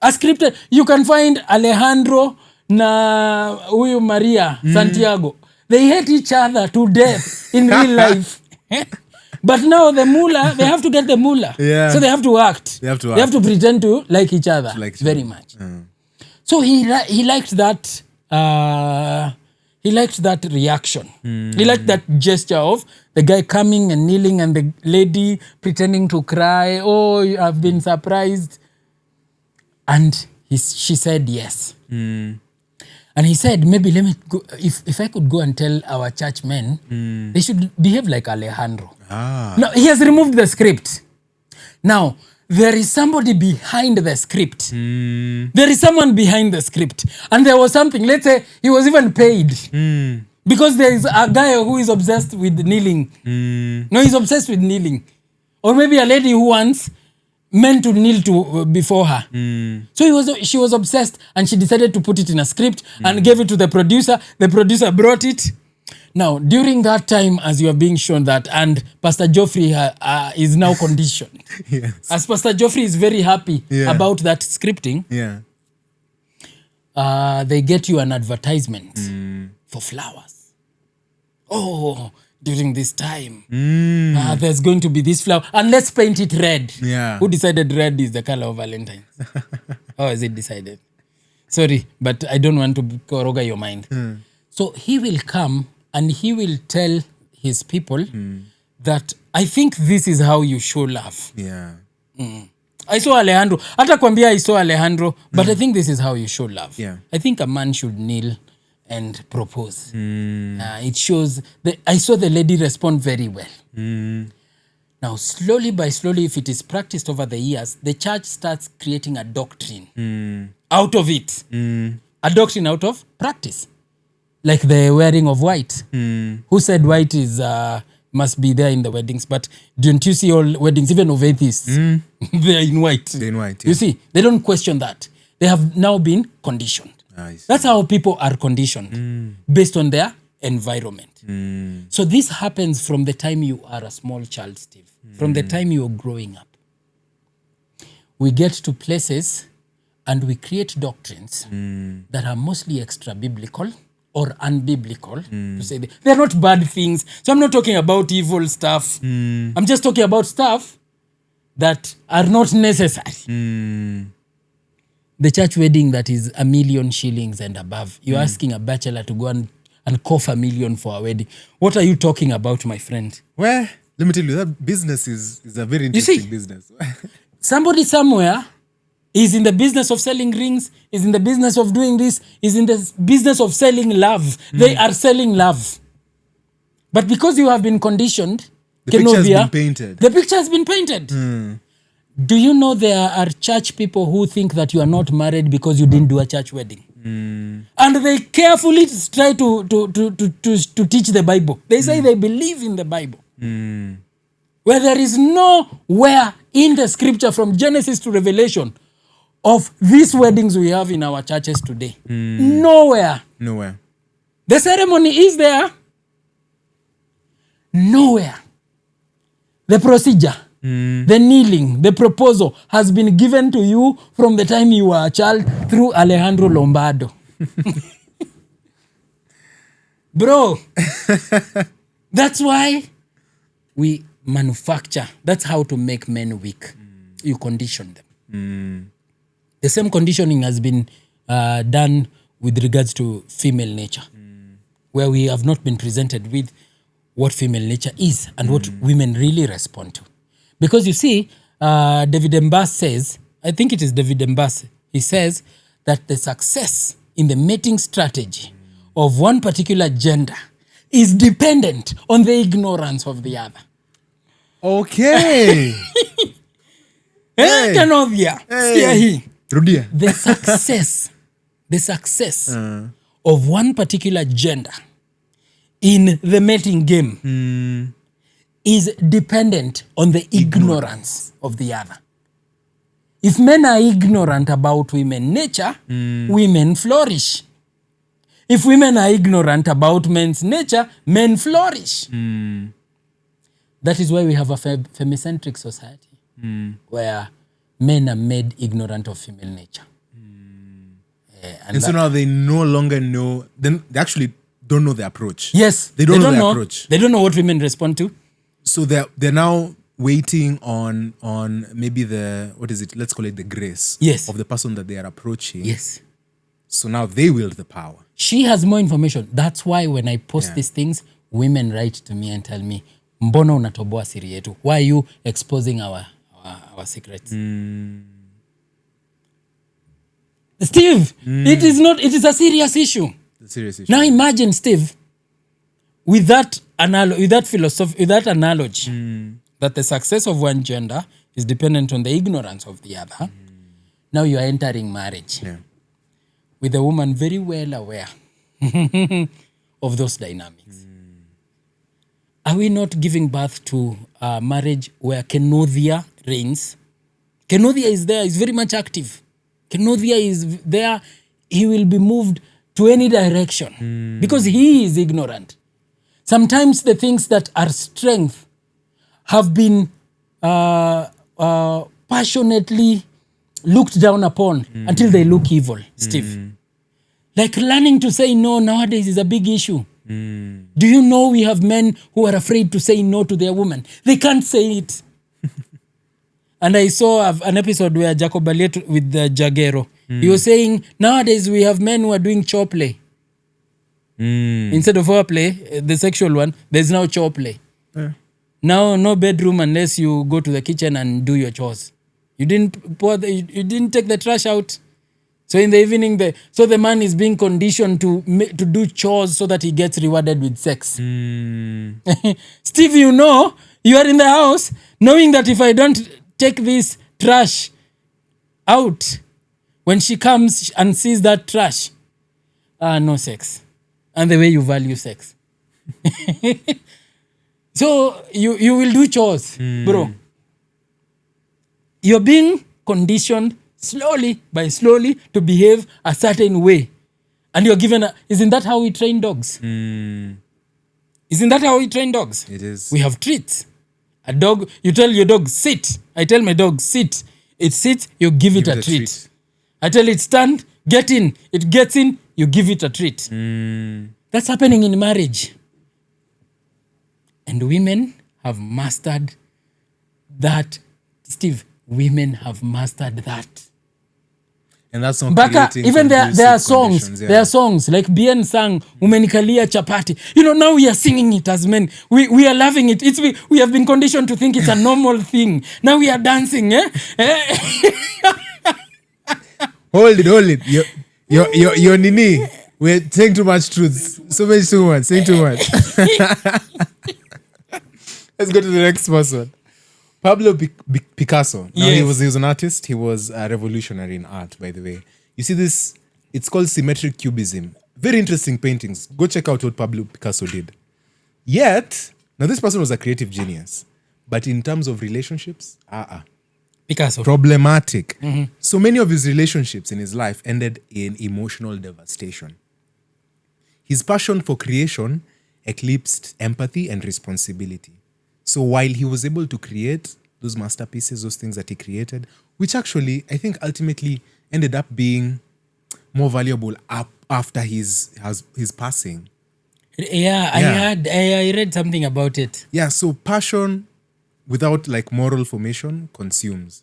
A scripted, you can find Alejandro na huyu Maria Santiago. They hate each other to death in real life. But now the mullah, they have to get the mullah. Yeah. So they have to act. They have to They have to pretend to like each other very much. So he liked that. He liked that reaction. He liked that gesture of the guy coming and kneeling and the lady pretending to cry. Oh, I've been surprised. And she said yes. And he said, maybe let me go. If I could go and tell our church men, they should behave like Alejandro. Now, he has removed the script. Now, there is somebody behind the script. There is someone behind the script. And there was something, let's say he was even paid. Because there is a guy who is obsessed with kneeling. No, he's obsessed with kneeling. Or maybe a lady who wants men to kneel before her. So she was obsessed, and she decided to put it in a script and gave it to the producer. The producer brought it. Now, during that time, as you are being shown that, and Pastor Joffrey is now conditioned. Yes. As Pastor Joffrey is very happy about that scripting, they get you an advertisement for flowers. Oh, during this time, there's going to be this flower. And let's paint it red. Yeah. Who decided red is the color of Valentine's? How is it decided? Sorry, but I don't want to koroga your mind. So he will come and he will tell his people that I think this is how you show love. Yeah. I saw Alejandro. Hata kwambia I saw Alejandro, but I think this is how you show love. Yeah. I think a man should kneel and propose. It shows I saw the lady respond very well. Now, slowly by slowly, if it is practiced over the years, the church starts creating a doctrine out of it. A doctrine out of practice. Like the wearing of white. Who said white is must be there in the weddings? But don't you see all weddings, even of atheists? They're in white. They're in white, You see, they don't question that. They have now been conditioned. That's how people are conditioned based on their environment. So this happens from the time you are a small child, Steve. From the time you're growing up. We get to places and we create doctrines that are mostly extra-biblical or unbiblical. To say they're not bad things. So I'm not talking about evil stuff. I'm just talking about stuff that are not necessary. The church wedding that is 1 million shillings and above. You're asking a bachelor to go and cough 1 million for a wedding. What are you talking about, my friend? Well, let me tell you, that business is a very interesting business. Somebody somewhere is in the business of selling rings, is in the business of doing this, is in the business of selling love. They are selling love. But because you have been conditioned, the picture has been painted. The picture has been painted. Do you know there are church people who think that you are not married because you didn't do a church wedding? And they carefully try to teach the Bible. They say they believe in the Bible. Where there is nowhere in the scripture from Genesis to Revelation of these weddings we have in our churches today. Nowhere. The ceremony is there. Nowhere. The procedure, the kneeling, the proposal has been given to you from the time you were a child through Alejandro Lombardo. Bro, that's why manufacture. That's how to make men weak. You condition them. The same conditioning has been done with regards to female nature, where we have not been presented with what female nature is and what women really respond to. Because you see, David Mbas says, I think it is David Mbas, he says that the success in the mating strategy of one particular gender is dependent on the ignorance of the other. Okay. Hey. Kanovia, sikia hii. Rudia. The success of one particular gender in the mating game is dependent on the ignorance of the other. If men are ignorant about women nature, women flourish. If women are ignorant about men's nature, men flourish. That is why we have a femicentric society where men are made ignorant of female nature. And so now they no longer know, then they actually don't know the approach. Yes. They don't know the approach. They don't know what women respond to. So they're now waiting on maybe the, what is it? Let's call it the grace Yes. of the person that they are approaching. Yes. So now they wield the power. She has more information. That's why when I post these things, women write to me and tell me, mbona unatoboa siri yetu? Why are you exposing our secrets? Steve, it is a serious issue. The serious issue. Now imagine, Steve, with that analogy, that the success of one gender is dependent on the ignorance of the other. Now you are entering marriage with a woman very well aware of those dynamics. Are we not giving birth to a marriage where Kenodia reigns? Kenodia is there, is very much active. Kenodia is there. He will be moved to any direction because he is ignorant. Sometimes the things that are strength have been passionately looked down upon until they look evil, Steve. Like learning to say no nowadays is a big issue. Do you know we have men who are afraid to say no to their woman? They can't say it. And I saw an episode where Jacob Aliet with the Jagero. He was saying, nowadays we have men who are doing chore play. Instead of foreplay, the sexual one, there's now chore play. Now, no bedroom unless you go to the kitchen and do your chores. You didn't take the trash out. So in the evening, the man is being conditioned to do chores so that he gets rewarded with sex. Steve, you are in the house knowing that if I don't take this trash out, when she comes and sees that trash, no sex. And the way you value sex. So you will do chores, bro. You're being conditioned slowly to behave a certain way. And you're given isn't that how we train dogs? Isn't that how we train dogs? It is. We have treats. A dog, you tell your dog, sit. I tell my dog, sit. It sits, you give it a treat. I tell it, stand, get in. It gets in, you give it a treat. That's happening in marriage. And women have mastered that. Steve, women have mastered that. And that's not Baka, creating even there are songs. conditions, There are songs like Bien sang Umenikalia Chapati. Now we are singing it as men. We are loving it. We have been conditioned to think it's a normal thing. Now we are dancing. Hold it. Your nini. We're saying too much truth. Saying too much. Let's go to the next person. Pablo Picasso. Now he was an artist. He was a revolutionary in art, by the way. You see this, it's called symmetric cubism. Very interesting paintings. Go check out what Pablo Picasso did. Yet, now this person was a creative genius. But in terms of relationships, Picasso. Problematic. So many of his relationships in his life ended in emotional devastation. His passion for creation eclipsed empathy and responsibility. So while he was able to create those masterpieces, those things that he created, which actually, I think ultimately ended up being more valuable after his passing. I read something about it. Yeah, so passion without like moral formation consumes.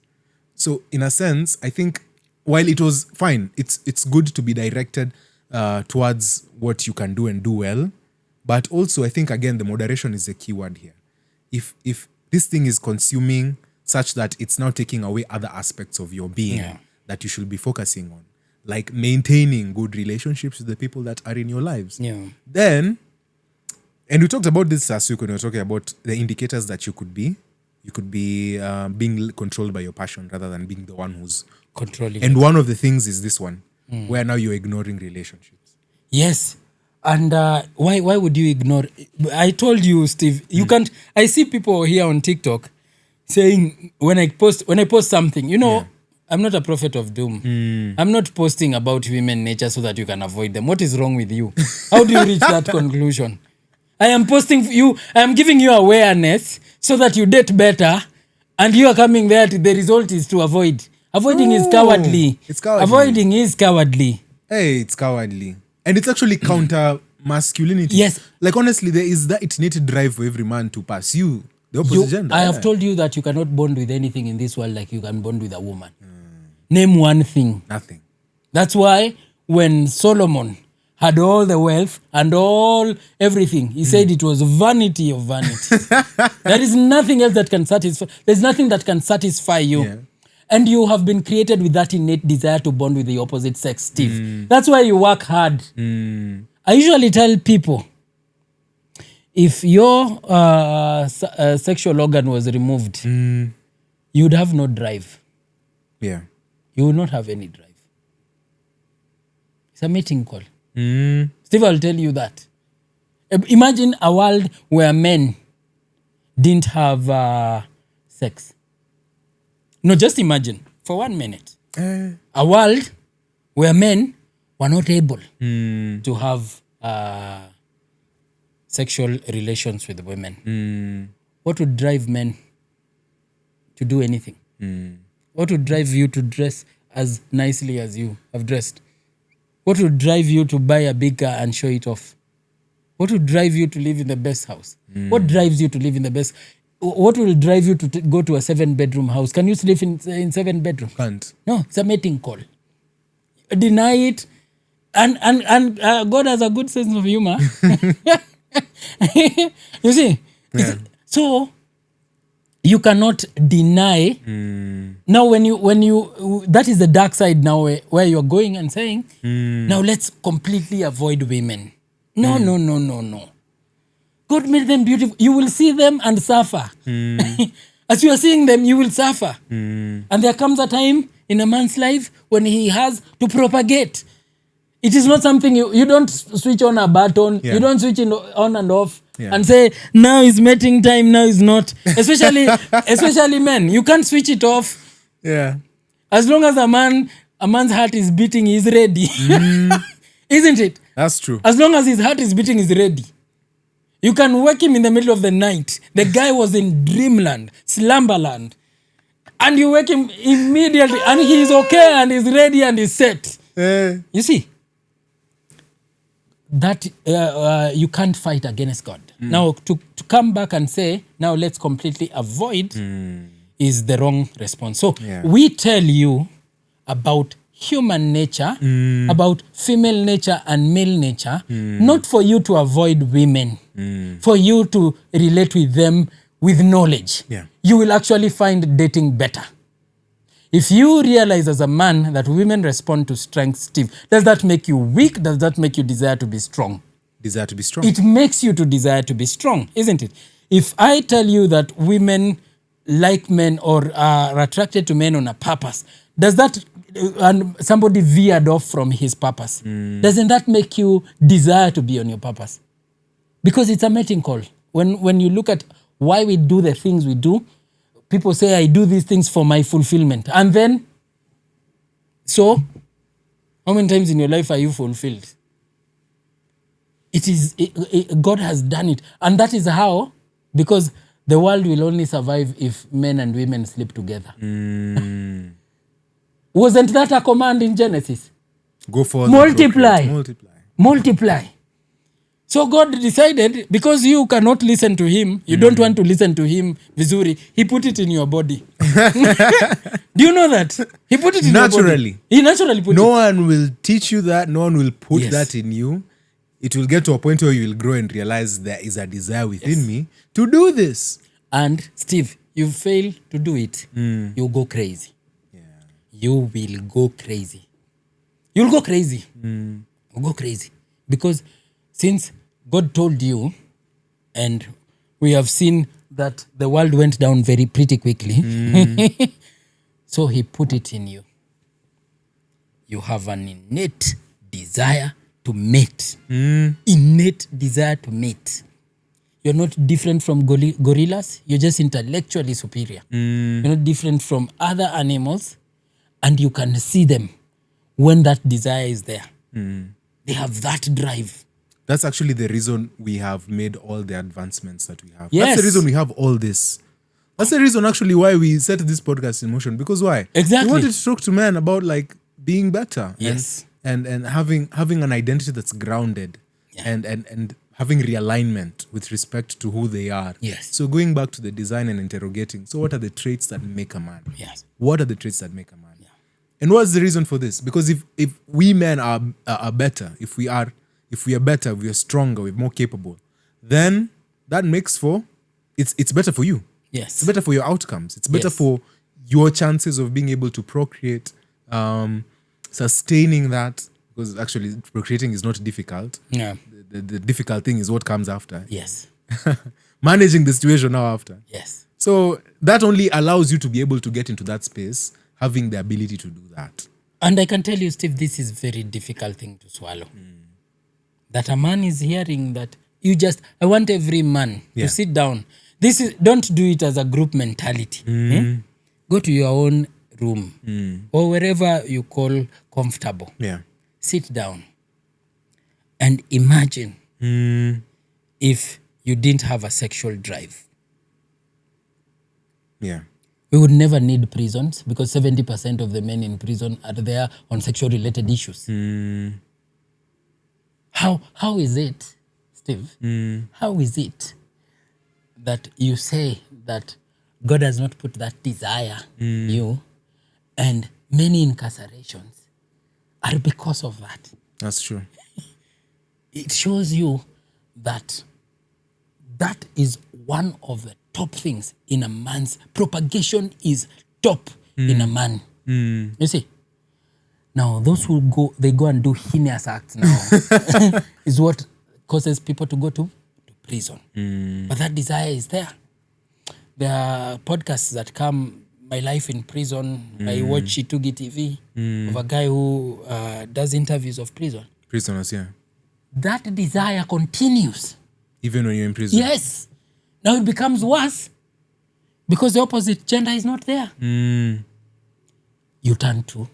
So in a sense, I think while it was fine, it's good to be directed towards what you can do and do well. But also, I think again, the moderation is a key word here. If this thing is consuming such that it's now taking away other aspects of your being that you should be focusing on, like maintaining good relationships with the people that are in your lives, then, and we talked about this last week when we were talking about the indicators that you could be being controlled by your passion rather than being the one who's controlling. And one of the things is this one, where now you're ignoring relationships. Yes. And why would you ignore? I told you, Steve, you can't. I see people here on TikTok saying when I post something, I'm not a prophet of doom. I'm not posting about women nature so that you can avoid them. What is wrong with you? How do you reach that conclusion? I am posting you. I am giving you awareness so that you date better, and you are coming there. The result is to avoid. Avoiding is cowardly. It's cowardly. Avoiding is cowardly. Hey, it's cowardly. And it's actually counter masculinity. Yes. Like honestly, there is that innate drive for every man to pursue the opposite gender. I have told you that you cannot bond with anything in this world like you can bond with a woman. Name one thing. Nothing. That's why when Solomon had all the wealth and everything, he said it was vanity of vanity. There is nothing else that can satisfy. There's nothing that can satisfy you. Yeah. And you have been created with that innate desire to bond with the opposite sex, Steve. That's why you work hard. I usually tell people, if your sexual organ was removed, you would have no drive. Yeah. You would not have any drive. It's a mating call. Steve, I'll tell you that. Imagine a world where men didn't have sex. No, just imagine, for 1 minute, a world where men were not able to have sexual relations with women. What would drive men to do anything? What would drive you to dress as nicely as you have dressed? What would drive you to buy a big car and show it off? What would drive you to live in the best house? What drives you to live in the best? What will drive you to go to a 7-bedroom house? Can you sleep in 7 bedrooms? Can't. No, it's a mating call. Deny it. And God has a good sense of humor. You see? So you cannot deny. Now when you that is the dark side now where you're going and saying, now let's completely avoid women. No. God made them beautiful. You will see them and suffer. As you are seeing them, you will suffer. And there comes a time in a man's life when he has to propagate. It is not something you don't switch on a button. You don't switch it on and off and say, now is mating time, now is not. Especially men. You can't switch it off. Yeah. As long as a man's heart is beating, he's ready. Isn't it? That's true. As long as his heart is beating, he's ready. You can wake him in the middle of the night. The guy was in dreamland, slumberland. And you wake him immediately and he's okay and he's ready and he's set. You see, that you can't fight against God. Now, to come back and say, now let's completely avoid is the wrong response. So we tell you about human nature, about female nature and male nature, not for you to avoid women, for you to relate with them with knowledge. You will actually find dating better. If you realize as a man that women respond to strength, Steve, does that make you weak? Does that make you desire to be strong? Desire to be strong. It makes you to desire to be strong, isn't it? If I tell you that women like men or are attracted to men on a purpose, does that and somebody veered off from his purpose, doesn't that make you desire to be on your purpose? Because it's a mating call. When you look at why we do the things we do, people say, I do these things for my fulfillment. And then, so, how many times in your life are you fulfilled? God has done it. And that is how, because the world will only survive if men and women sleep together. Wasn't that a command in Genesis? Go forth. Multiply. So God decided, because you cannot listen to him, you don't want to listen to him vizuri, he put it in your body. Do you know that? He put it in your body. Naturally. He naturally put No it. one will teach you that. No one will put Yes. that in you. It will get to a point where you will grow and realize there is a desire within me to do this. And Steve, you fail to do it, you go crazy. You will go crazy. You'll go crazy. You'll go crazy. Because since God told you, and we have seen that the world went down very pretty quickly, so he put it in you. You have an innate desire to mate. Innate desire to mate. You're not different from gorillas. You're just intellectually superior. You're not different from other animals. And you can see them when that desire is there. They have that drive. That's actually the reason we have made all the advancements that we have. Yes. That's the reason we have all this. That's the reason actually why we set this podcast in motion. Because why? Exactly. We wanted to talk to men about like being better. Yes. And having an identity that's grounded. And having realignment with respect to who they are. Yes. So going back to the design and interrogating. So what are the traits that make a man? Yes. What are the traits that make a man? And what's the reason for this? Because if we men are better, if we are better, we are stronger, we're more capable, then that makes for it's better for you. Yes. It's better for your outcomes. It's better Yes. for your chances of being able to procreate, sustaining that, because actually procreating is not difficult. Yeah. The difficult thing is what comes after. Yes. Managing the situation now after. Yes. So that only allows you to be able to get into that space, having the ability to do that. And I can tell you, Steve, this is a very difficult thing to swallow. That a man is hearing that I want every man to sit down. Don't do it as a group mentality. Go to your own room or wherever you call comfortable. Yeah. Sit down and imagine if you didn't have a sexual drive. Yeah. We would never need prisons because 70% of the men in prison are there on sexual related issues. How is it, Steve? How is it that you say that God has not put that desire in you, and many incarcerations are because of that? That's true. It shows you that that is one of the top things in a man's propagation is top in a man. You see? Now, those who go and do heinous acts now is what causes people to go to prison. But that desire is there. There are podcasts that come, My Life in Prison. I watch Itugi TV of a guy who does interviews of Prisoners, yeah. That desire continues. Even when you're in prison. Yes. Now it becomes worse because the opposite gender is not there. You turn to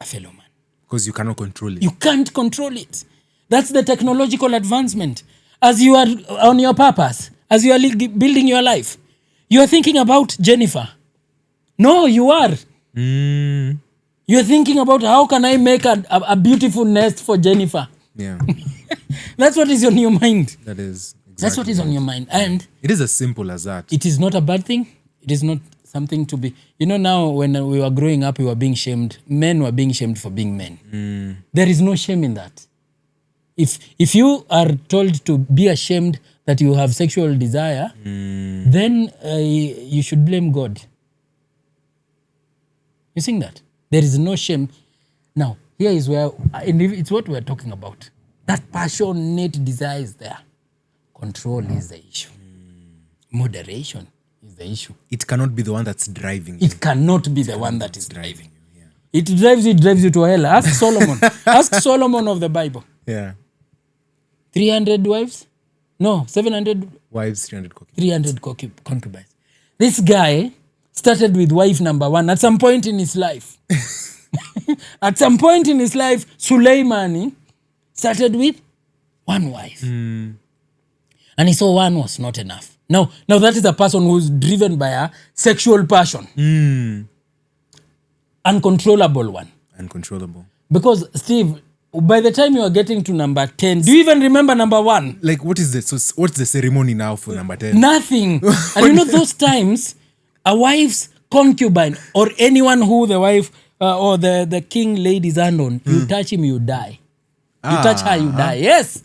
a fellow man. Because you cannot control it. You can't control it. That's the technological advancement. As you are on your purpose, as you are building your life, you are thinking about Jennifer. No, you are. You're thinking about how can I make a beautiful nest for Jennifer. Yeah. That's what is on your mind. That is exactly. That's what is on your mind. And it is as simple as that. it is not a bad thing. It is not something to be... now when we were growing up, we were being shamed. Men were being shamed for being men. There is no shame in that. If you are told to be ashamed that you have sexual desire, then you should blame God. You think that? There is no shame. Now, here is where... and it's what we're talking about. That passionate desire is there. Control is the issue. Moderation is the issue. It cannot be the one that's driving you. It cannot be the one that is driving you. Yeah. It drives you to hell. Ask Solomon. Ask Solomon of the Bible. Yeah. 300 wives? No, 700 wives, 300 concubines. This guy started with wife number 1 at some point in his life. At some point in his life, Suleimani started with 1 wife. And he saw 1 was not enough. Now that is a person who's driven by a sexual passion. Uncontrollable one. Uncontrollable. Because, Steve, by the time you are getting to number 10, do you even remember number 1? Like, what's the ceremony now for number 10? Nothing. And you know, those times, a wife's concubine or anyone who the wife or the king laid his hand on, you touch him, you die. You touch her, you die. Yes.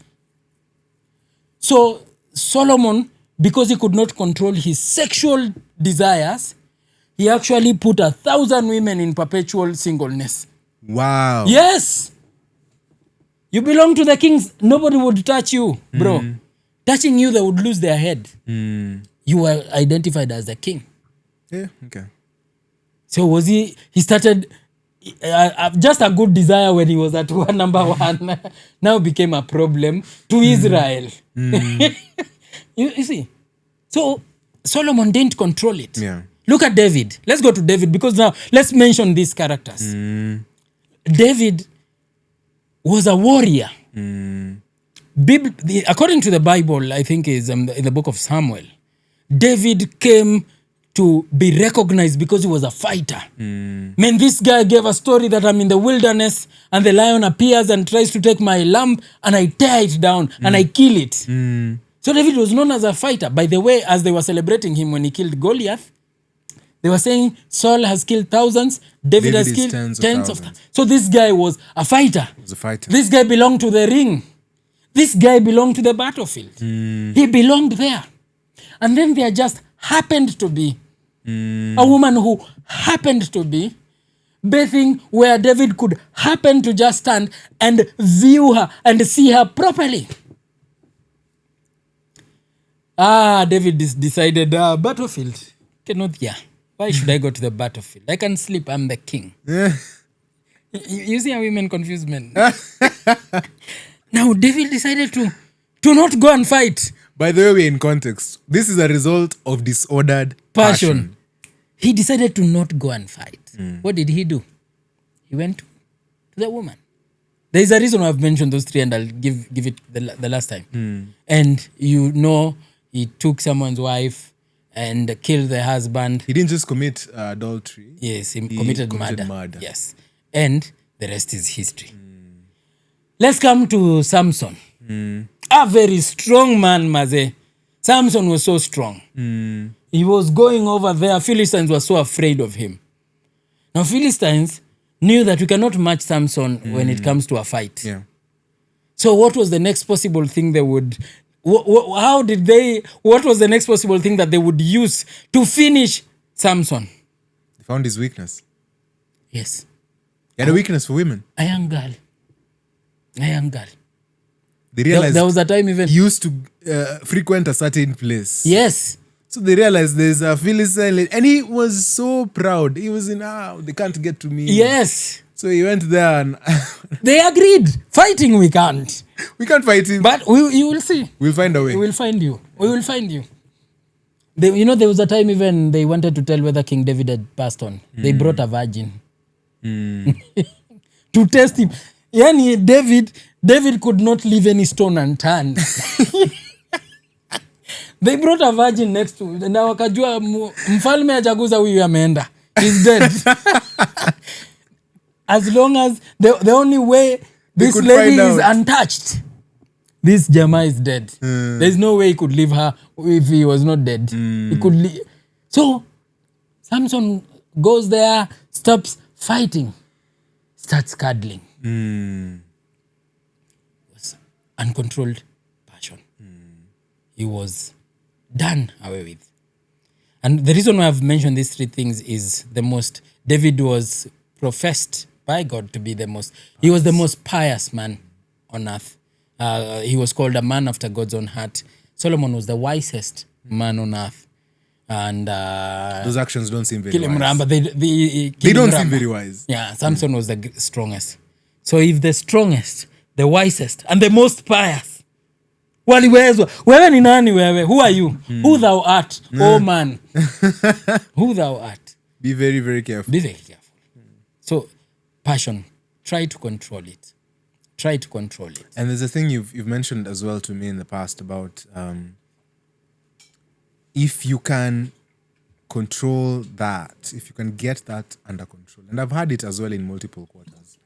So Solomon, because he could not control his sexual desires, he actually put 1,000 women in perpetual singleness. Wow. Yes. You belong to the kings. Nobody would touch you, bro. Touching you, they would lose their head. You were identified as the king. Yeah, okay. So was he started just a good desire when he was at number 1. Now became a problem to Israel. You see? So Solomon didn't control it. Yeah. Look at David. Let's go to David because now let's mention these characters. David was a warrior. According to the Bible, I think is in the book of Samuel, David came to be recognized because he was a fighter. Man, this guy gave a story that I'm in the wilderness and the lion appears and tries to take my lamb and I tear it down and I kill it. So David was known as a fighter. By the way, as they were celebrating him when he killed Goliath, they were saying Saul has killed thousands, David has killed tens of thousands. So this guy was a fighter. This guy belonged to the ring. This guy belonged to the battlefield. He belonged there. And then there just happened to be a woman who happened to be bathing where David could happen to just stand and view her and see her properly. David decided, battlefield. Cannot here. Why should I go to the battlefield? I can sleep. I'm the king. You see how women confuse men. Now David decided to not go and fight. By the way, we're in context. This is a result of disordered passion. He decided to not go and fight. What did he do? He went to the woman. There is a reason why I've mentioned those 3 and I'll give it the last time. And you know, he took someone's wife and killed the husband. He didn't just commit adultery. Yes, he committed murder. Yes. And the rest is history. Let's come to Samson. A very strong man, Maze. Samson was so strong. He was going over there. Philistines were so afraid of him. Now, Philistines knew that we cannot match Samson when it comes to a fight. Yeah. So what was the next possible thing they would... what was the next possible thing that they would use to finish Samson? They found his weakness. Yes. He had a weakness for women. A young girl. They realized there was a time even he used to frequent a certain place. Yes. So they realized there's a Philistine, and he was so proud. He was in, they can't get to me. Yes. So he went there and they agreed. Fighting we can't. We can't fight him. But you will see. We'll find a way. We will find you. There was a time even they wanted to tell whether King David had passed on. They brought a virgin. To test him. Yani David could not leave any stone unturned. They brought a virgin next to him. Na wakajua mfalme ajaguza huyu ameenda. He's dead. As long as the only way this lady is untouched, this Jama is dead. There's no way he could leave her if he was not dead. He could leave. So Samson goes there, stops fighting, starts cuddling. Uncontrolled passion. He was done away with. And the reason why I've mentioned these 3 things is David was professed by God to be he was the most pious man on earth. He was called a man after God's own heart. Solomon was the wisest man on earth. And those actions don't seem very wise. They don't seem very wise. Yeah, Samson was the strongest. So if the strongest, the wisest, and the most pious, wewe ni nani wewe? Who are you? Who thou art, oh man? Who thou art? Be very, very careful. Be very careful. So, passion, try to control it. And there's a thing you've mentioned as well to me in the past about if you can control that, if you can get that under control. And I've had it as well in multiple quarters.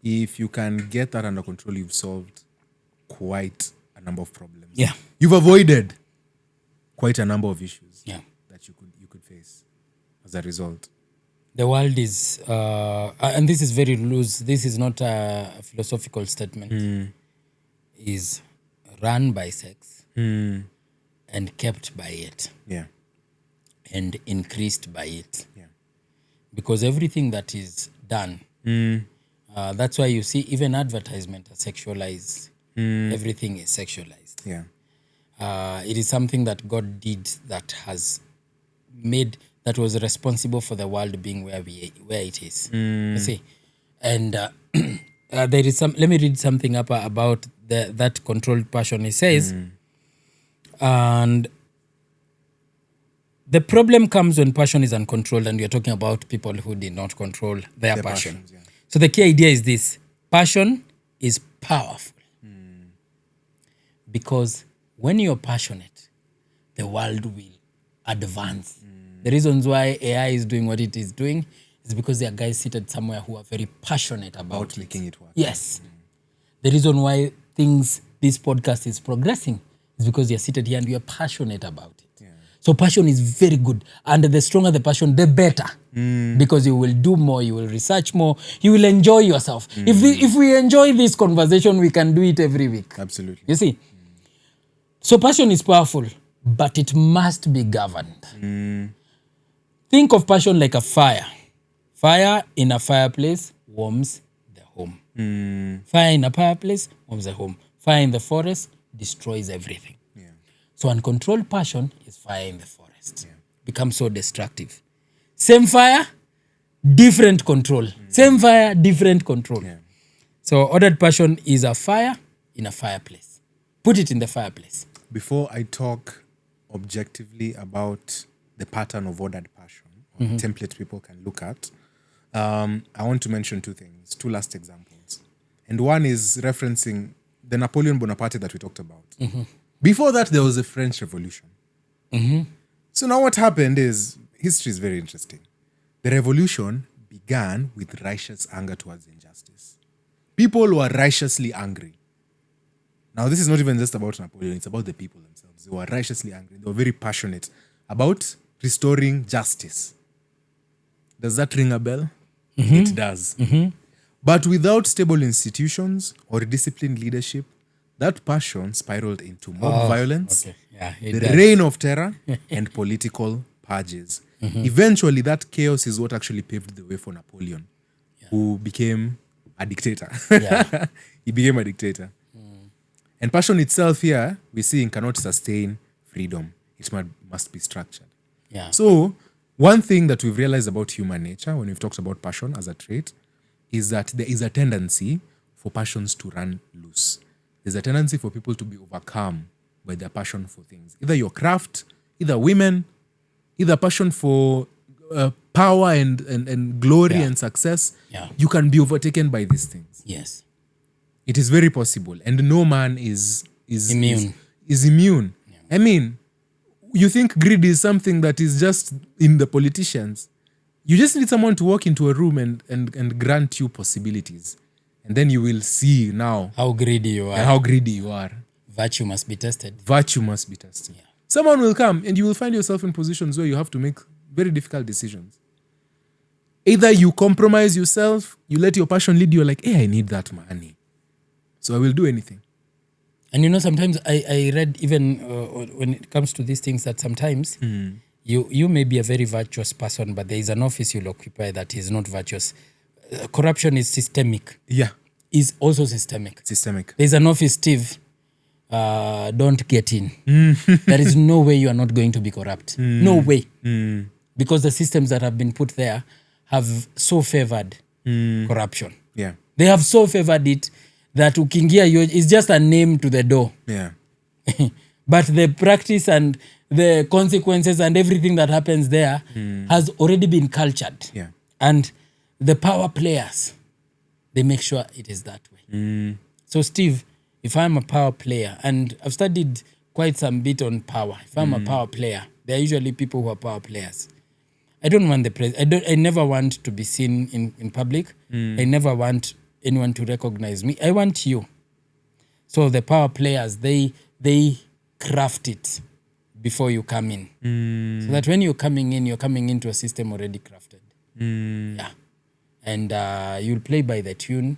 if you can get that under control, you've solved quite a number of problems. Yeah. You've avoided quite a number of issues that you could face as a result. The world is, and this is very loose, this is not a philosophical statement, is run by sex and kept by it. Yeah. And increased by it. Yeah. Because everything that is done, that's why you see even advertisement are sexualized. Everything is sexualized. Yeah. It is something that God did that has made, that was responsible for the world being where it is. You see, and there is some. Let me read something up about that controlled passion. It says, and the problem comes when passion is uncontrolled, and we are talking about people who did not control their passion. Passions, yeah. So the key idea is this: passion is powerful. Because when you're passionate, the world will advance. The reasons why AI is doing what it is doing is because there are guys seated somewhere who are very passionate about making it work. Yes. The reason why this podcast is progressing is because you're seated here and you're passionate about it. Yeah. So passion is very good. And the stronger the passion, the better. Because you will do more, you will research more, you will enjoy yourself. If we enjoy this conversation, we can do it every week. Absolutely. You see? So passion is powerful, but it must be governed. Think of passion like a fire. Fire in a fireplace warms the home. Fire in a fireplace warms the home. Fire in the forest destroys everything. Yeah. So uncontrolled passion is fire in the forest. Yeah. Becomes so destructive. Same fire, different control. Same fire, different control. Yeah. So ordered passion is a fire in a fireplace. Put it in the fireplace. Before I talk objectively about the pattern of ordered passion, or template people can look at, I want to mention two things, two last examples. And one is referencing the Napoleon Bonaparte that we talked about. Before that, there was the French Revolution. So now what happened is, history is very interesting. The revolution began with righteous anger towards injustice. People were righteously angry. Now, this is not even just about Napoleon, it's about the people themselves. They were righteously angry. They were very passionate about restoring justice. Does that ring a bell? It does. But without stable institutions or disciplined leadership, that passion spiraled into mob violence, the reign of terror, and political purges. Eventually, that chaos is what actually paved the way for Napoleon, who became a dictator. He became a dictator. And passion itself here, we're seeing, cannot sustain freedom. It must be structured. Yeah. So, one thing that we've realized about human nature when we've talked about passion as a trait is that there is a tendency for passions to run loose. There's a tendency for people to be overcome by their passion for things. Either your craft, either women, either passion for power and glory and success. Yeah. You can be overtaken by these things. Yes. It is very possible. And no man is immune. Is immune. Yeah. I mean, you think greed is something that is just in the politicians. You just need someone to walk into a room and grant you possibilities. And then you will see now how greedy you are. And how greedy you are. Virtue must be tested. Virtue must be tested. Yeah. Someone will come and you will find yourself in positions where you have to make very difficult decisions. Either you compromise yourself, you let your passion lead you, like, hey, I need that money, so I will do anything. And you know, sometimes I read even when it comes to these things that sometimes you may be a very virtuous person, but there is an office you'll occupy that is not virtuous. Corruption is systemic. Yeah. Is also systemic. Systemic. There's an office, Steve, don't get in. There is no way you are not going to be corrupt. No way. Because the systems that have been put there have so favored corruption. Yeah. They have so favored it that ukiingia is just a name to the door. Yeah. But the practice and the consequences and everything that happens there has already been cultured. Yeah. And the power players, they make sure it is that way. So Steve, if I'm a power player, and I've studied quite some bit on power, if I'm a power player, there are usually people who are power players. I don't want the I never want to be seen in public. I never want anyone to recognize me. I want you. So the power players, they craft it before you come in. So that when you're coming into a system already crafted. Yeah. And you'll play by the tune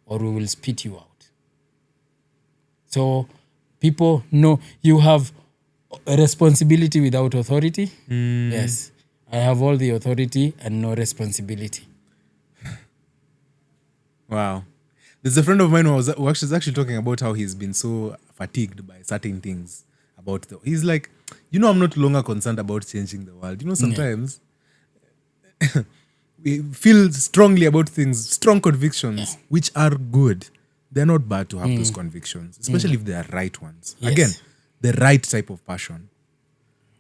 or we will spit you out. So people know you have a responsibility without authority. Yes. I have all the authority and no responsibility. Wow. There's a friend of mine who was actually talking about how he's been so fatigued by certain things he's like, I'm not longer concerned about changing the world. Sometimes we feel strongly about things, strong convictions, which are good. They're not bad to have those convictions, especially if they are right ones. Yes. Again, the right type of passion.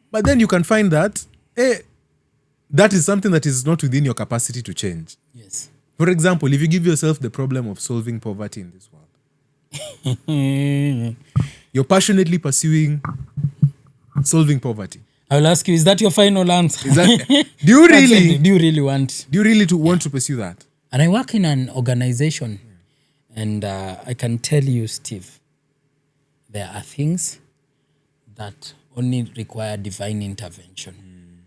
But then you can find that, that is something that is not within your capacity to change. Yes. For example, if you give yourself the problem of solving poverty in this world, you're passionately pursuing solving poverty. I will ask you, is that your final answer? Do you really want? Do you really want to pursue that? And I work in an organization, and I can tell you, Steve, there are things that only require divine intervention.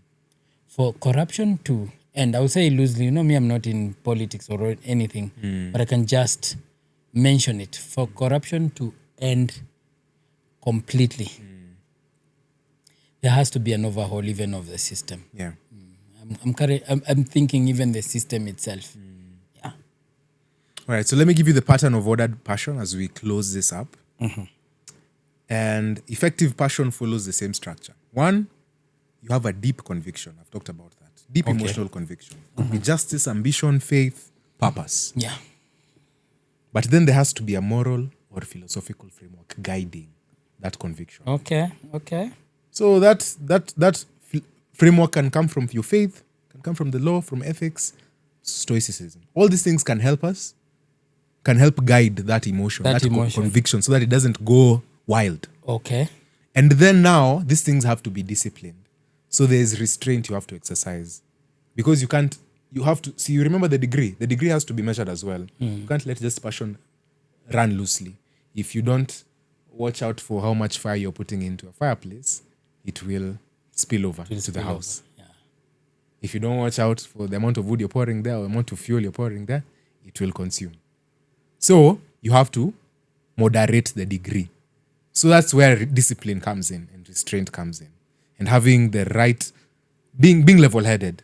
For corruption to end, I would say loosely, me, I'm not in politics or anything, but I can just mention it. For corruption to end completely, there has to be an overhaul even of the system. Yeah. I'm thinking even the system itself. Yeah. All right, so let me give you the pattern of ordered passion as we close this up. And effective passion follows the same structure. One, you have a deep conviction. I've talked about that. Deep emotional conviction. Could be justice, ambition, faith, purpose. Yeah. But then there has to be a moral or philosophical framework guiding that conviction. Okay. So that framework can come from your faith, can come from the law, from ethics, stoicism. All these things can help us, can help guide that emotion, that conviction, so that it doesn't go wild. Okay. And then now, these things have to be disciplined. So there's restraint you have to exercise. Because you have to, see, you remember the degree. The degree has to be measured as well. You can't let just passion run loosely. If you don't watch out for how much fire you're putting into a fireplace, it will spill over to the house. Yeah. If you don't watch out for the amount of wood you're pouring there or the amount of fuel you're pouring there, it will consume. So you have to moderate the degree. So that's where discipline comes in and restraint comes in. And having the right, being level-headed.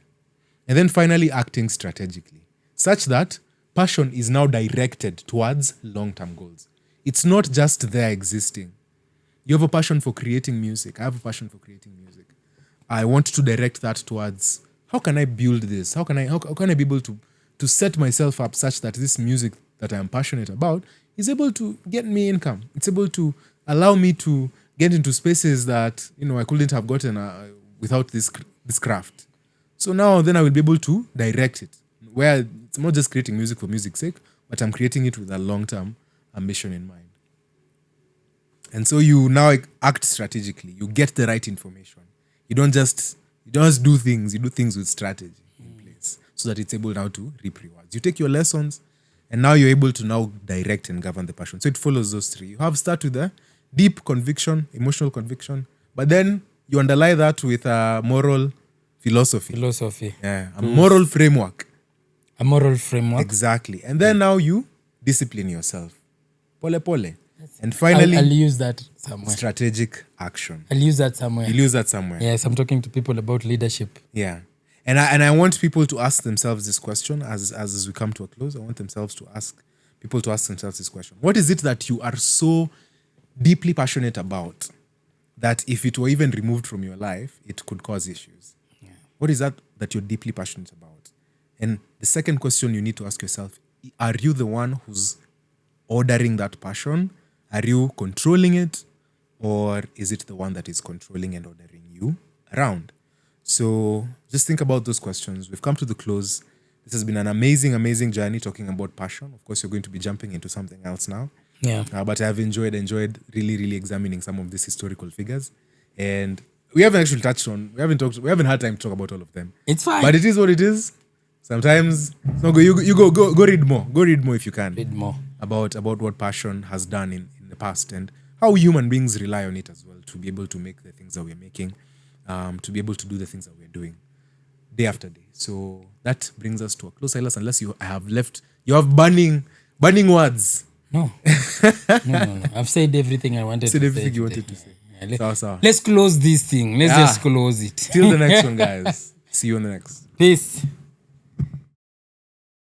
And then finally acting strategically, such that passion is now directed towards long-term goals. It's not just there existing. You have a passion for creating music. I have a passion for creating music. I want to direct that towards, how can I build this? How can I be able to set myself up such that this music that I'm passionate about is able to get me income. It's able to allow me to get into spaces that, I couldn't have gotten without this craft. So now then I will be able to direct it, where it's not just creating music for music's sake, but I'm creating it with a long-term ambition in mind. And so you now act strategically. You get the right information. You don't just do things. You do things with strategy in place so that it's able now to reap rewards. You take your lessons, and now you're able to now direct and govern the passion. So it follows those three. You have start with a deep conviction, emotional conviction, but then you underlie that with a moral philosophy. Yeah, a moral framework. A moral framework. Exactly. And then now you discipline yourself. Pole. And finally, I'll use that somewhere. Strategic action. I'll use that somewhere. You'll use that somewhere. Yes, I'm talking to people about leadership. Yeah. And I want people to ask themselves this question as we come to a close. I want people to ask themselves this question. What is it that you are so deeply passionate about that if it were even removed from your life, it could cause issues? Yeah. What is that you're deeply passionate about? And the second question you need to ask yourself, are you the one who's ordering that passion? Are you controlling it? Or is it the one that is controlling and ordering you around? So just think about those questions. We've come to the close. This has been an amazing, amazing journey talking about passion. Of course, you're going to be jumping into something else now. Yeah. But I've enjoyed really, really examining some of these historical figures. And we haven't actually we haven't had time to talk about all of them. It's fine. But it is what it is. Sometimes it's not good. You go read more. Go read more if you can. Read more about what passion has done in the past and how human beings rely on it as well to be able to make the things that we're making, to be able to do the things that we're doing day after day. So that brings us to a close, Silas, unless you have burning words. No. No. I've said everything I wanted Said to everything say. you wanted to say. Let's close this thing. Let's just close it. Till the next one, guys. See you on the next. Peace.